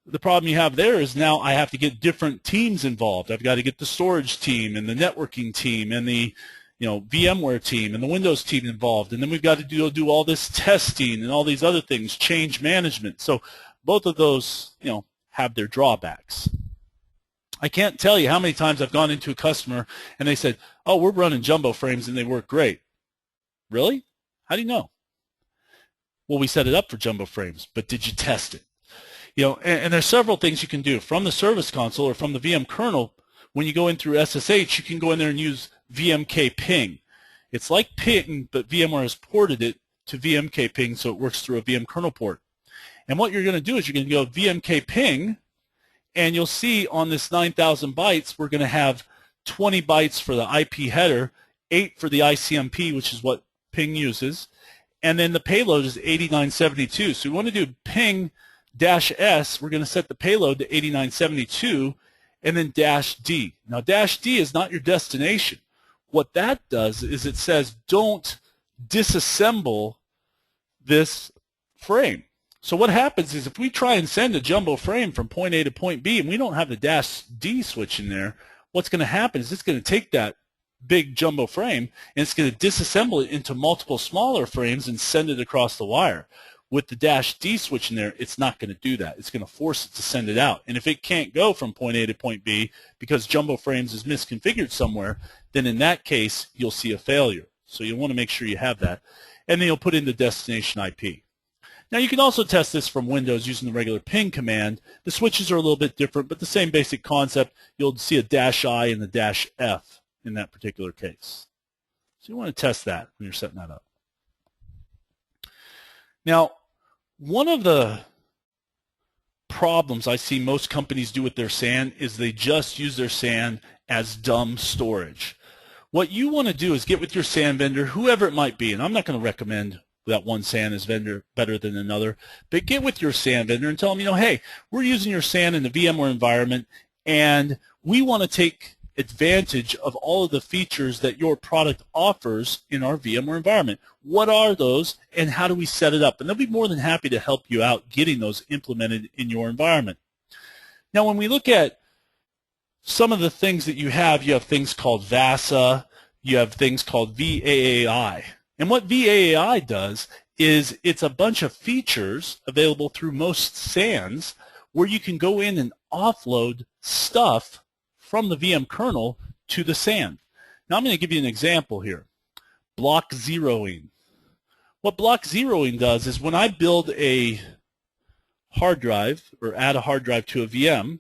the problem you have there is now I have to get different teams involved. I've got to get the storage team and the networking team and the VMware team and the Windows team involved. And then we've got to do all this testing and all these other things, change management. So both of those, have their drawbacks. I can't tell you how many times I've gone into a customer and they said, oh, we're running jumbo frames and they work great. Really? How do you know? Well, we set it up for jumbo frames, but did you test it? And there's several things you can do. From the service console or from the VM kernel, when you go in through SSH, you can go in there and use VMK ping. It's like ping, but VMware has ported it to VMK ping so it works through a VM kernel port. And what you're going to do is you're going to go VMK ping, and you'll see on this 9,000 bytes, we're going to have 20 bytes for the IP header, 8 for the ICMP, which is what ping uses, and then the payload is 8972. So we want to do ping -S, we're going to set the payload to 8972, and then -D. Now -D is not your destination. What that does is it says don't disassemble this frame. So what happens is if we try and send a jumbo frame from point A to point B and we don't have the -D switch in there, what's going to happen is it's going to take that big jumbo frame and it's going to disassemble it into multiple smaller frames and send it across the wire. With the -D switch in there, it's not going to do that. It's going to force it to send it out. And if it can't go from point A to point B because jumbo frames is misconfigured somewhere, then in that case, you'll see a failure. So you'll want to make sure you have that. And then you'll put in the destination IP. Now you can also test this from Windows using the regular ping command. The switches are a little bit different, but the same basic concept. You'll see a -I and the -F in that particular case. So you want to test that when you're setting that up. Now, one of the problems I see most companies do with their SAN is they just use their SAN as dumb storage. What you want to do is get with your SAN vendor, whoever it might be, and I'm not going to recommend that one SAN is vendor better than another, but get with your SAN vendor and tell them, hey, we're using your SAN in the VMware environment, and we want to take advantage of all of the features that your product offers in our VMware environment. What are those, and how do we set it up? And they'll be more than happy to help you out getting those implemented in your environment. Now, when we look at some of the things that you have things called VASA, you have things called VAAI. And what VAAI does is it's a bunch of features available through most SANs where you can go in and offload stuff from the VM kernel to the SAN. Now I'm going to give you an example here. Block zeroing. What block zeroing does is when I build a hard drive or add a hard drive to a VM,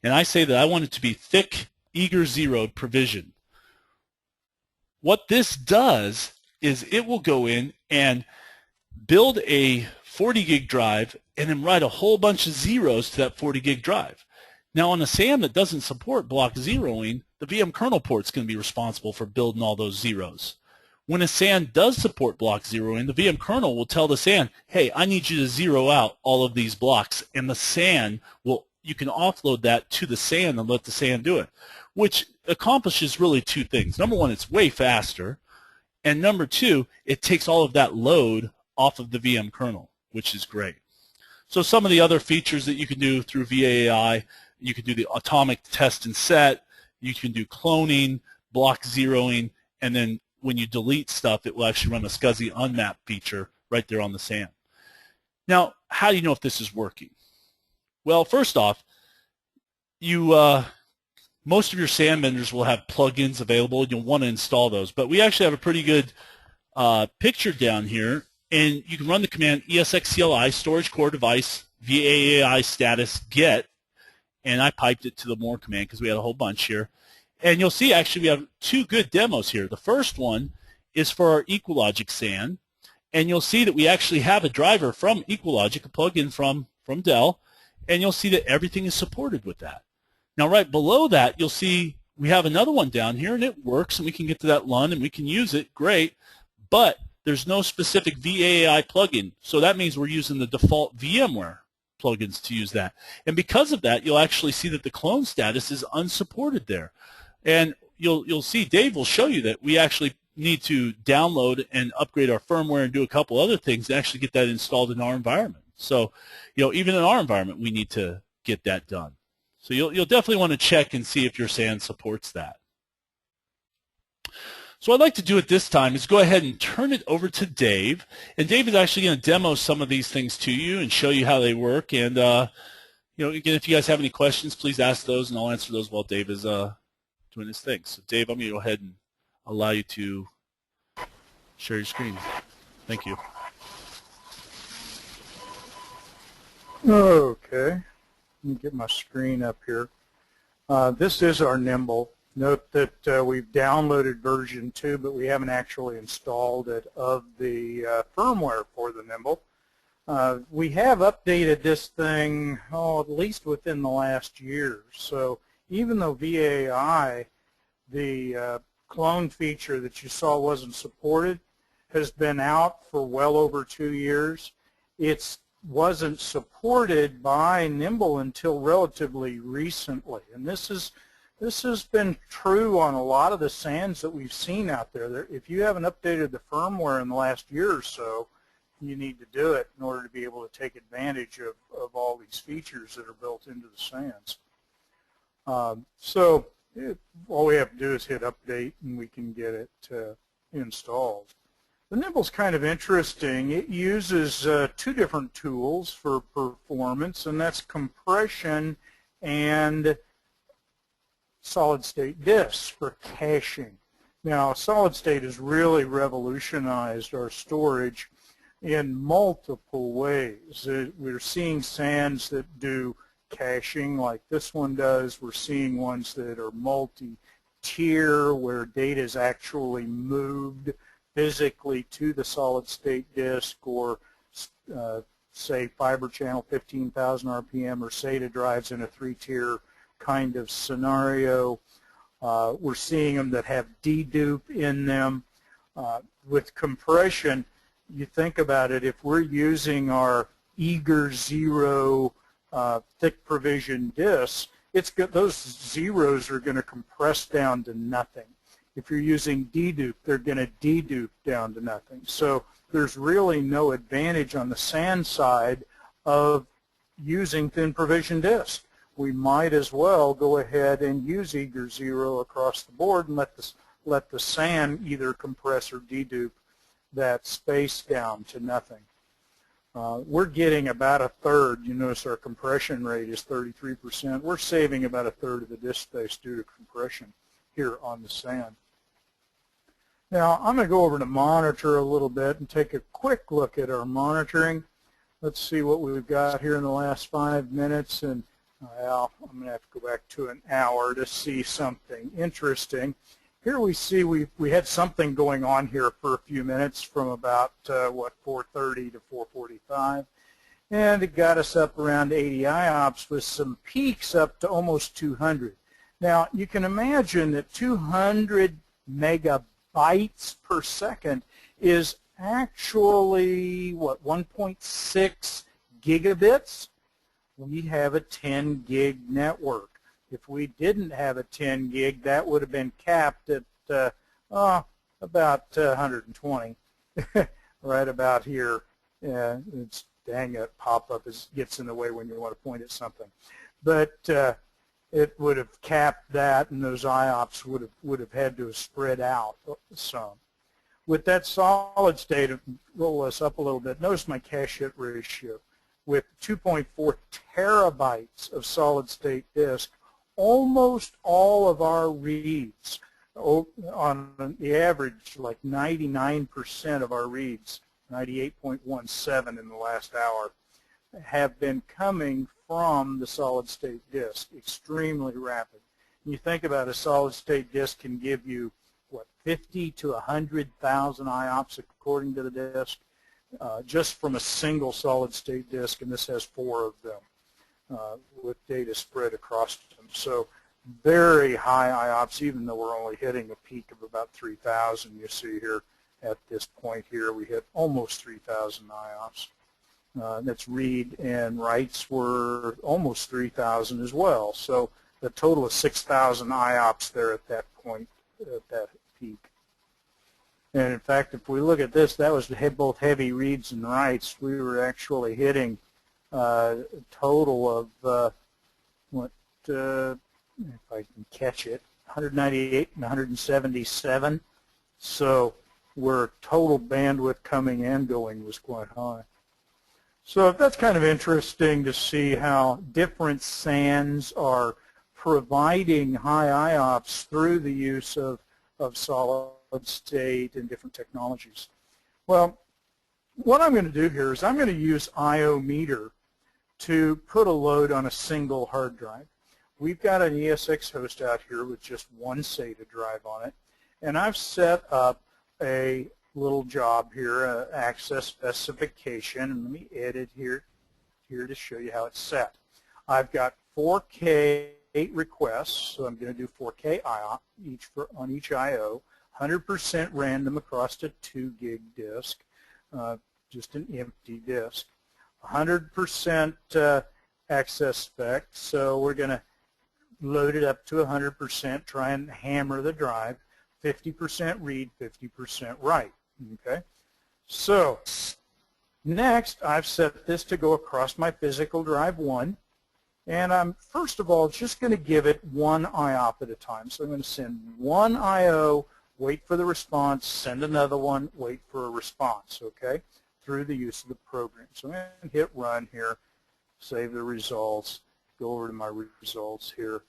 and I say that I want it to be thick, eager zeroed provision. What this does is it will go in and build a 40 gig drive and then write a whole bunch of zeros to that 40 gig drive. Now on a SAN that doesn't support block zeroing, the VM kernel port is going to be responsible for building all those zeros. When a SAN does support block zeroing, the VM kernel will tell the SAN, hey, I need you to zero out all of these blocks, and the SAN will, you can offload that to the SAN and let the SAN do it, which accomplishes really two things. Number one, it's way faster. And number two, it takes all of that load off of the VM kernel, which is great. So some of the other features that you can do through VAAI, you can do the atomic test and set, you can do cloning, block zeroing, and then when you delete stuff, it will actually run a SCSI unmap feature right there on the SAN. Now, how do you know if this is working? Well, first off, most of your SAN vendors will have plugins available. You'll want to install those. But we actually have a pretty good picture down here. And you can run the command esxtli storage core device VAAI status get. And I piped it to the more command because we had a whole bunch here. And you'll see actually we have two good demos here. The first one is for our EqualLogic SAN. And you'll see that we actually have a driver from EqualLogic, a plugin from Dell. And you'll see that everything is supported with that. Now right below that, you'll see we have another one down here, and it works, and we can get to that LUN, and we can use it, great, but there's no specific VAI plugin, so that means we're using the default VMware plugins to use that. And because of that, you'll actually see that the clone status is unsupported there. And you'll see Dave will show you that we actually need to download and upgrade our firmware and do a couple other things to actually get that installed in our environment. So, even in our environment, we need to get that done. So you'll definitely want to check and see if your SAN supports that. So what I'd like to do at this time is go ahead and turn it over to Dave. And Dave is actually going to demo some of these things to you and show you how they work. And, again, if you guys have any questions, please ask those, and I'll answer those while Dave is doing his thing. So Dave, I'm going to go ahead and allow you to share your screen. Thank you. Okay. Let me get my screen up here. This is our Nimble. Note that we've downloaded version 2, but we haven't actually installed it of the firmware for the Nimble. We have updated this thing, at least within the last year. So even though VAI, the clone feature that you saw wasn't supported, has been out for well over 2 years, it wasn't supported by Nimble until relatively recently. And this has been true on a lot of the SANs that we've seen out there. If you haven't updated the firmware in the last year or so, you need to do it in order to be able to take advantage of all these features that are built into the SANs. All we have to do is hit update, and we can get it installed. The Nimble's kind of interesting. It uses 2 different tools for performance, and that's compression and solid-state disks for caching. Now, solid-state has really revolutionized our storage in multiple ways. We're seeing SANs that do caching like this one does. We're seeing ones that are multi-tier, where data is actually moved physically to the solid-state disk, or say fiber channel 15,000 RPM or SATA drives in a 3-tier kind of scenario. We're seeing them that have dedupe in them. With compression, you think about it, if we're using our eager 0 thick provision disks, those zeros are going to compress down to nothing. If you're using dedupe, they're going to dedupe down to nothing. So there's really no advantage on the SAN side of using thin provision disks. We might as well go ahead and use eager 0 across the board and let the SAN either compress or dedupe that space down to nothing. We're getting about 1/3. You notice our compression rate is 33%. We're saving about 1/3 of the disk space due to compression here on the SAN. Now, I'm going to go over to monitor a little bit and take a quick look at our monitoring. Let's see what we've got here in the last 5 minutes. And well, I'm going to have to go back to an hour to see something interesting. Here we see we had something going on here for a few minutes from about, 4:30 to 4:45. And it got us up around 80 IOPS with some peaks up to almost 200. Now, you can imagine that 200 megabytes per second is actually, 1.6 gigabits? We have a 10 gig network. If we didn't have a 10 gig, that would have been capped at about 120, right about here. It's dang it, pop-up gets in the way when you want to point at something. But it would have capped that, and those IOPS would have had to have spread out some. With that solid state, roll us up a little bit. Notice my cache hit ratio. With 2.4 terabytes of solid-state disk, almost all of our reads, on the average, like 99% of our reads, 98.17 in the last hour, have been coming from the solid-state disk, extremely rapid. You think about a solid-state disk can give you, 50 to 100,000 IOPS according to the disk, just from a single solid-state disk, and this has 4 of them. with data spread across them. So very high IOPS, even though we're only hitting a peak of about 3,000. You see here at this point here, we hit almost 3,000 IOPS. That's read and writes were almost 3,000 as well. So the total of 6,000 IOPS there at that point, at that peak. And in fact, if we look at this, that was both heavy reads and writes. We were actually hitting a total of, if I can catch it, 198 and 177. So where total bandwidth coming and going was quite high. So that's kind of interesting to see how different SANs are providing high IOPS through the use of solid state and different technologies. Well, what I'm going to do here is I'm going to use IO meter to put a load on a single hard drive. We've got an ESX host out here with just one SATA drive on it, and I've set up a little job here, access specification, and let me edit here to show you how it's set. I've got 4K requests, so I'm going to do 4K IOP on each IO, 100% random across a 2 gig disk, just an empty disk, 100% access spec, so we're going to load it up to 100%, try and hammer the drive, 50% read, 50% write. Okay, so next I've set this to go across my physical drive 1, and I'm first of all just going to give it one IOP at a time. So I'm going to send one IO, wait for the response, send another one, wait for a response, okay, through the use of the program. So I'm going to hit run here, save the results, go over to my results here,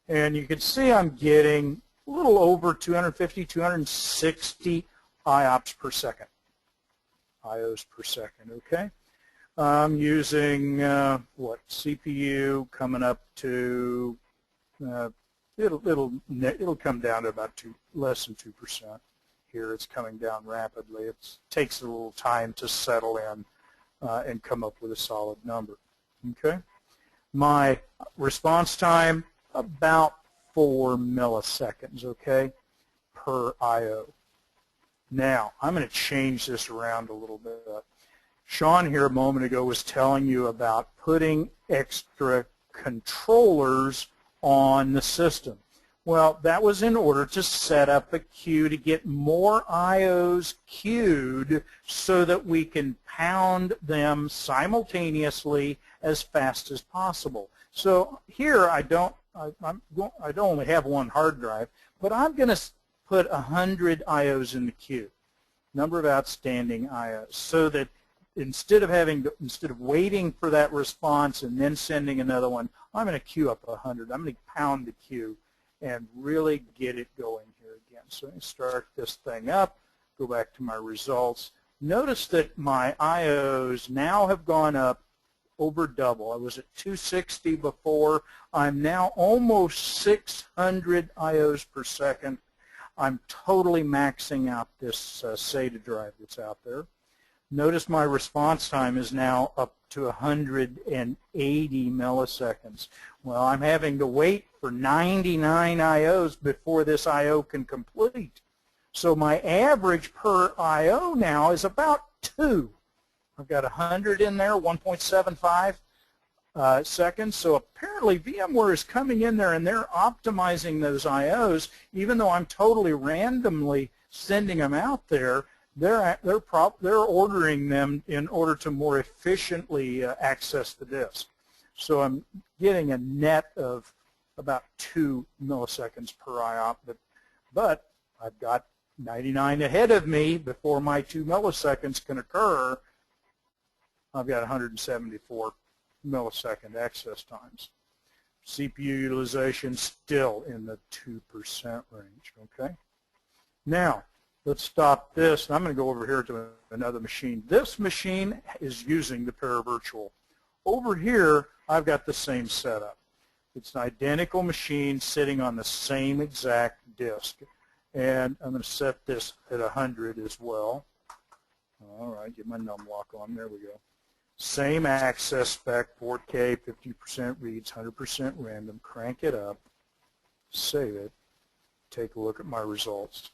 and you can see I'm getting a little over 250, 260 IOPS per second, IOs per second, okay? I'm using, CPU coming up to, it'll come down to about less than 2%. Here it's coming down rapidly. It takes a little time to settle in and come up with a solid number, okay? My response time, about 4 milliseconds, okay, per IO. Now, I'm going to change this around a little bit. Sean here a moment ago was telling you about putting extra controllers on the system. Well, that was in order to set up a queue to get more IOs queued so that we can pound them simultaneously as fast as possible. So here I don't only have one hard drive, but I'm going to put 100 IOs in the queue, number of outstanding IOs, so that instead of waiting for that response and then sending another one, I'm going to queue up 100. I'm going to pound the queue and really get it going here again. So let me start this thing up, go back to my results. Notice that my IOs now have gone up over double. I was at 260 before. I'm now almost 600 IOs per second. I'm totally maxing out this SATA drive that's out there. Notice my response time is now up to 180 milliseconds. Well, I'm having to wait for 99 IOs before this IO can complete. So my average per IO now is about 2. I've got 100 in there, 1.75 seconds. So apparently VMware is coming in there and they're optimizing those IOs, even though I'm totally randomly sending them out there. They're ordering them in order to more efficiently access the disk. So I'm getting a net of about 2 milliseconds per IOP, but I've got 99 ahead of me before my 2 milliseconds can occur. I've got 174 millisecond access times. CPU utilization still in the 2% range, okay? Now, let's stop this. I'm going to go over here to another machine. This machine is using the paravirtual. Over here, I've got the same setup. It's an identical machine sitting on the same exact disk. And I'm going to set this at 100 as well. All right, get my num lock on. There we go. Same access spec, 4K, 50% reads, 100% random. Crank it up, save it, take a look at my results.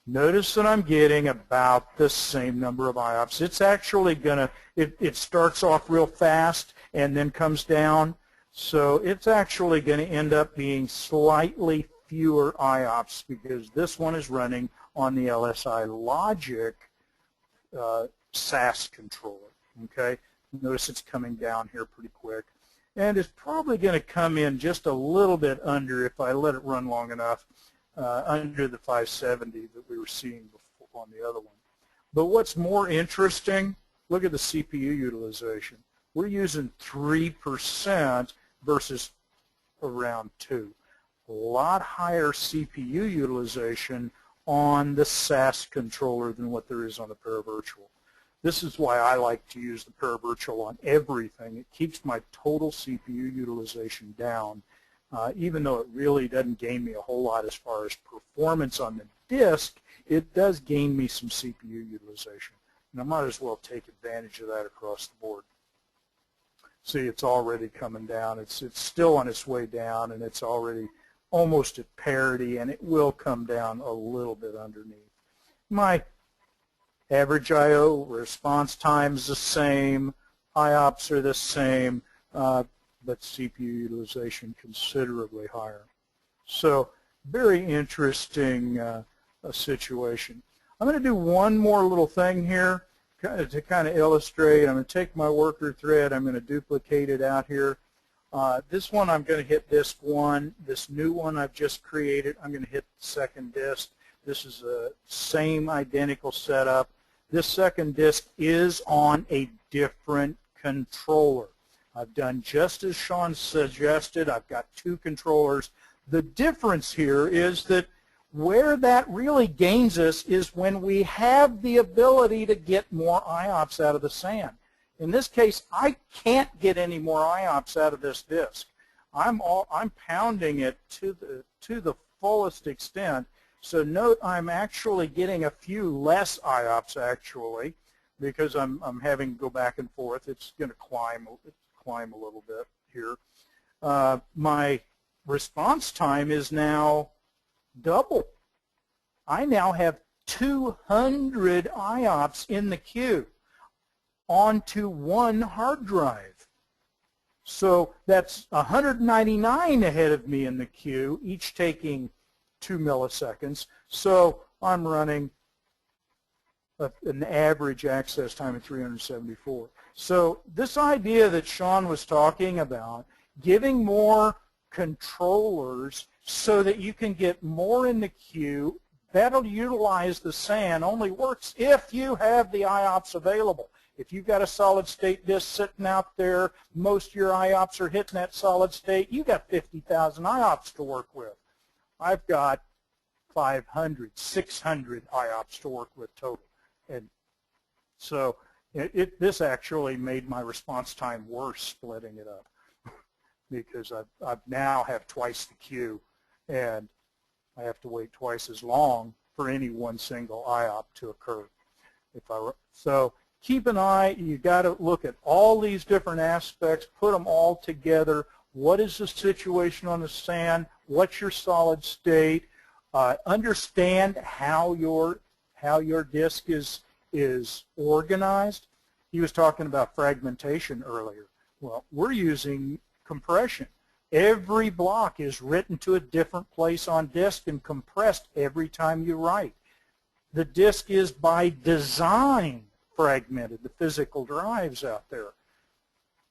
Notice that I'm getting about the same number of IOPS. It's actually going to, it starts off real fast and then comes down. So it's actually going to end up being slightly fewer IOPS because this one is running on the LSI Logic SAS controller. Okay, notice it's coming down here pretty quick. And it's probably going to come in just a little bit under, if I let it run long enough, under the 570 that we were seeing before on the other one. But what's more interesting, look at the CPU utilization. We're using 3% versus around 2. A lot higher CPU utilization on the SAS controller than what there is on the Paravirtual. This is why I like to use the Paravirtual on everything. It keeps my total CPU utilization down. Even though it really doesn't gain me a whole lot as far as performance on the disk, it does gain me some CPU utilization. And I might as well take advantage of that across the board. See, it's already coming down. It's still on its way down, and it's already almost at parity, and it will come down a little bit underneath. My average I/O response time is the same. IOPS are the same. But CPU utilization considerably higher. So very interesting situation. I'm going to do one more little thing here to kind of illustrate. I'm going to take my worker thread. I'm going to duplicate it out here. This one I'm going to hit disk 1. This new one I've just created, I'm going to hit the second disk. This is the same identical setup. This second disk is on a different controller. I've done just as Sean suggested. I've got 2 controllers. The difference here is that where that really gains us is when we have the ability to get more IOPS out of the SAN. In this case, I can't get any more IOPS out of this disk. I'm pounding it to the fullest extent. So note I'm actually getting a few less IOPS actually because I'm having to go back and forth. It's going to climb a little bit here. My response time is now double. I now have 200 IOPS in the queue onto one hard drive. So that's 199 ahead of me in the queue, each taking 2 milliseconds. So I'm running an average access time of 374. So this idea that Sean was talking about, giving more controllers so that you can get more in the queue, that'll utilize the SAN, only works if you have the IOPS available. If you've got a solid state disk sitting out there, most of your IOPS are hitting that solid state, you got 50,000 IOPS to work with. I've got 500, 600 IOPS to work with total. And so this actually made my response time worse splitting it up because I now have twice the queue and I have to wait twice as long for any one single IOP to occur. So keep an eye. You've got to look at all these different aspects, put them all together. What is the situation on the SAN? What's your solid state? Understand how your disk is organized. He was talking about fragmentation earlier. Well, we're using compression. Every block is written to a different place on disk and compressed every time you write. The disk is by design fragmented, the physical drives out there.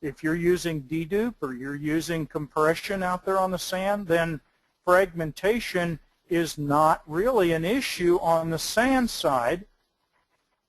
If you're using dedupe or you're using compression out there on the SAN, then fragmentation is not really an issue on the SAN side.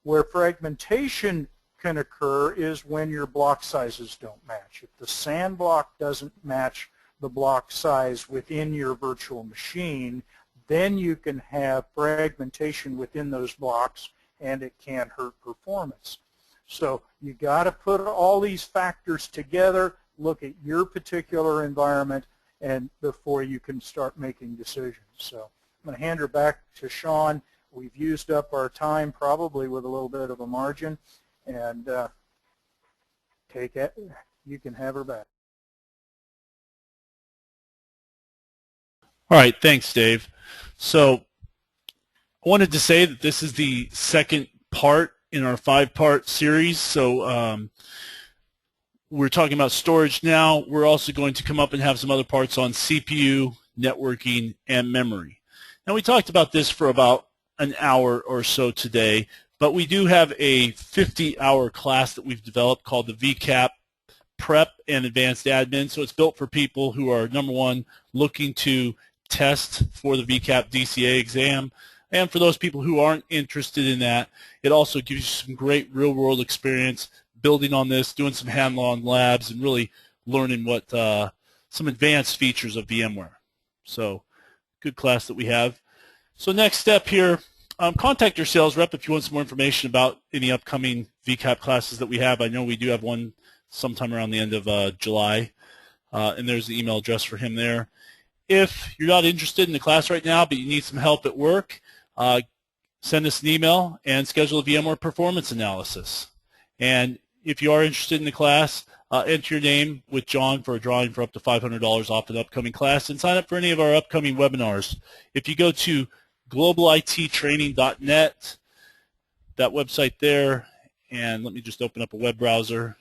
Where fragmentation can occur is when your block sizes don't match. If the SAN block doesn't match the block size within your virtual machine, then you can have fragmentation within those blocks and it can hurt performance. So you got to put all these factors together, look at your particular environment, and before you can start making decisions. So I'm going to hand her back to Sean. We've used up our time probably with a little bit of a margin, and take it. You can have her back. All right, thanks, Dave. So I wanted to say that this is the second part in our 5-part series. So we're talking about storage now. We're also going to come up and have some other parts on CPU, networking, and memory. Now, we talked about this for about an hour or so today, but we do have a 50-hour class that we've developed called the VCAP Prep and Advanced Admin. So it's built for people who are, number one, looking to test for the VCAP DCA exam. And for those people who aren't interested in that, it also gives you some great real-world experience building on this, doing some hand-on labs, and really learning what some advanced features of VMware. So good class that we have. So next step here, contact your sales rep if you want some more information about any upcoming VCAP classes that we have. I know we do have one sometime around the end of July, and there's the email address for him there. If you're not interested in the class right now, but you need some help at work, send us an email and schedule a VMware performance analysis. And if you are interested in the class, enter your name with John for a drawing for up to $500 off an upcoming class, and sign up for any of our upcoming webinars. If you go to globalittraining.net, that website there, and let me just open up a web browser.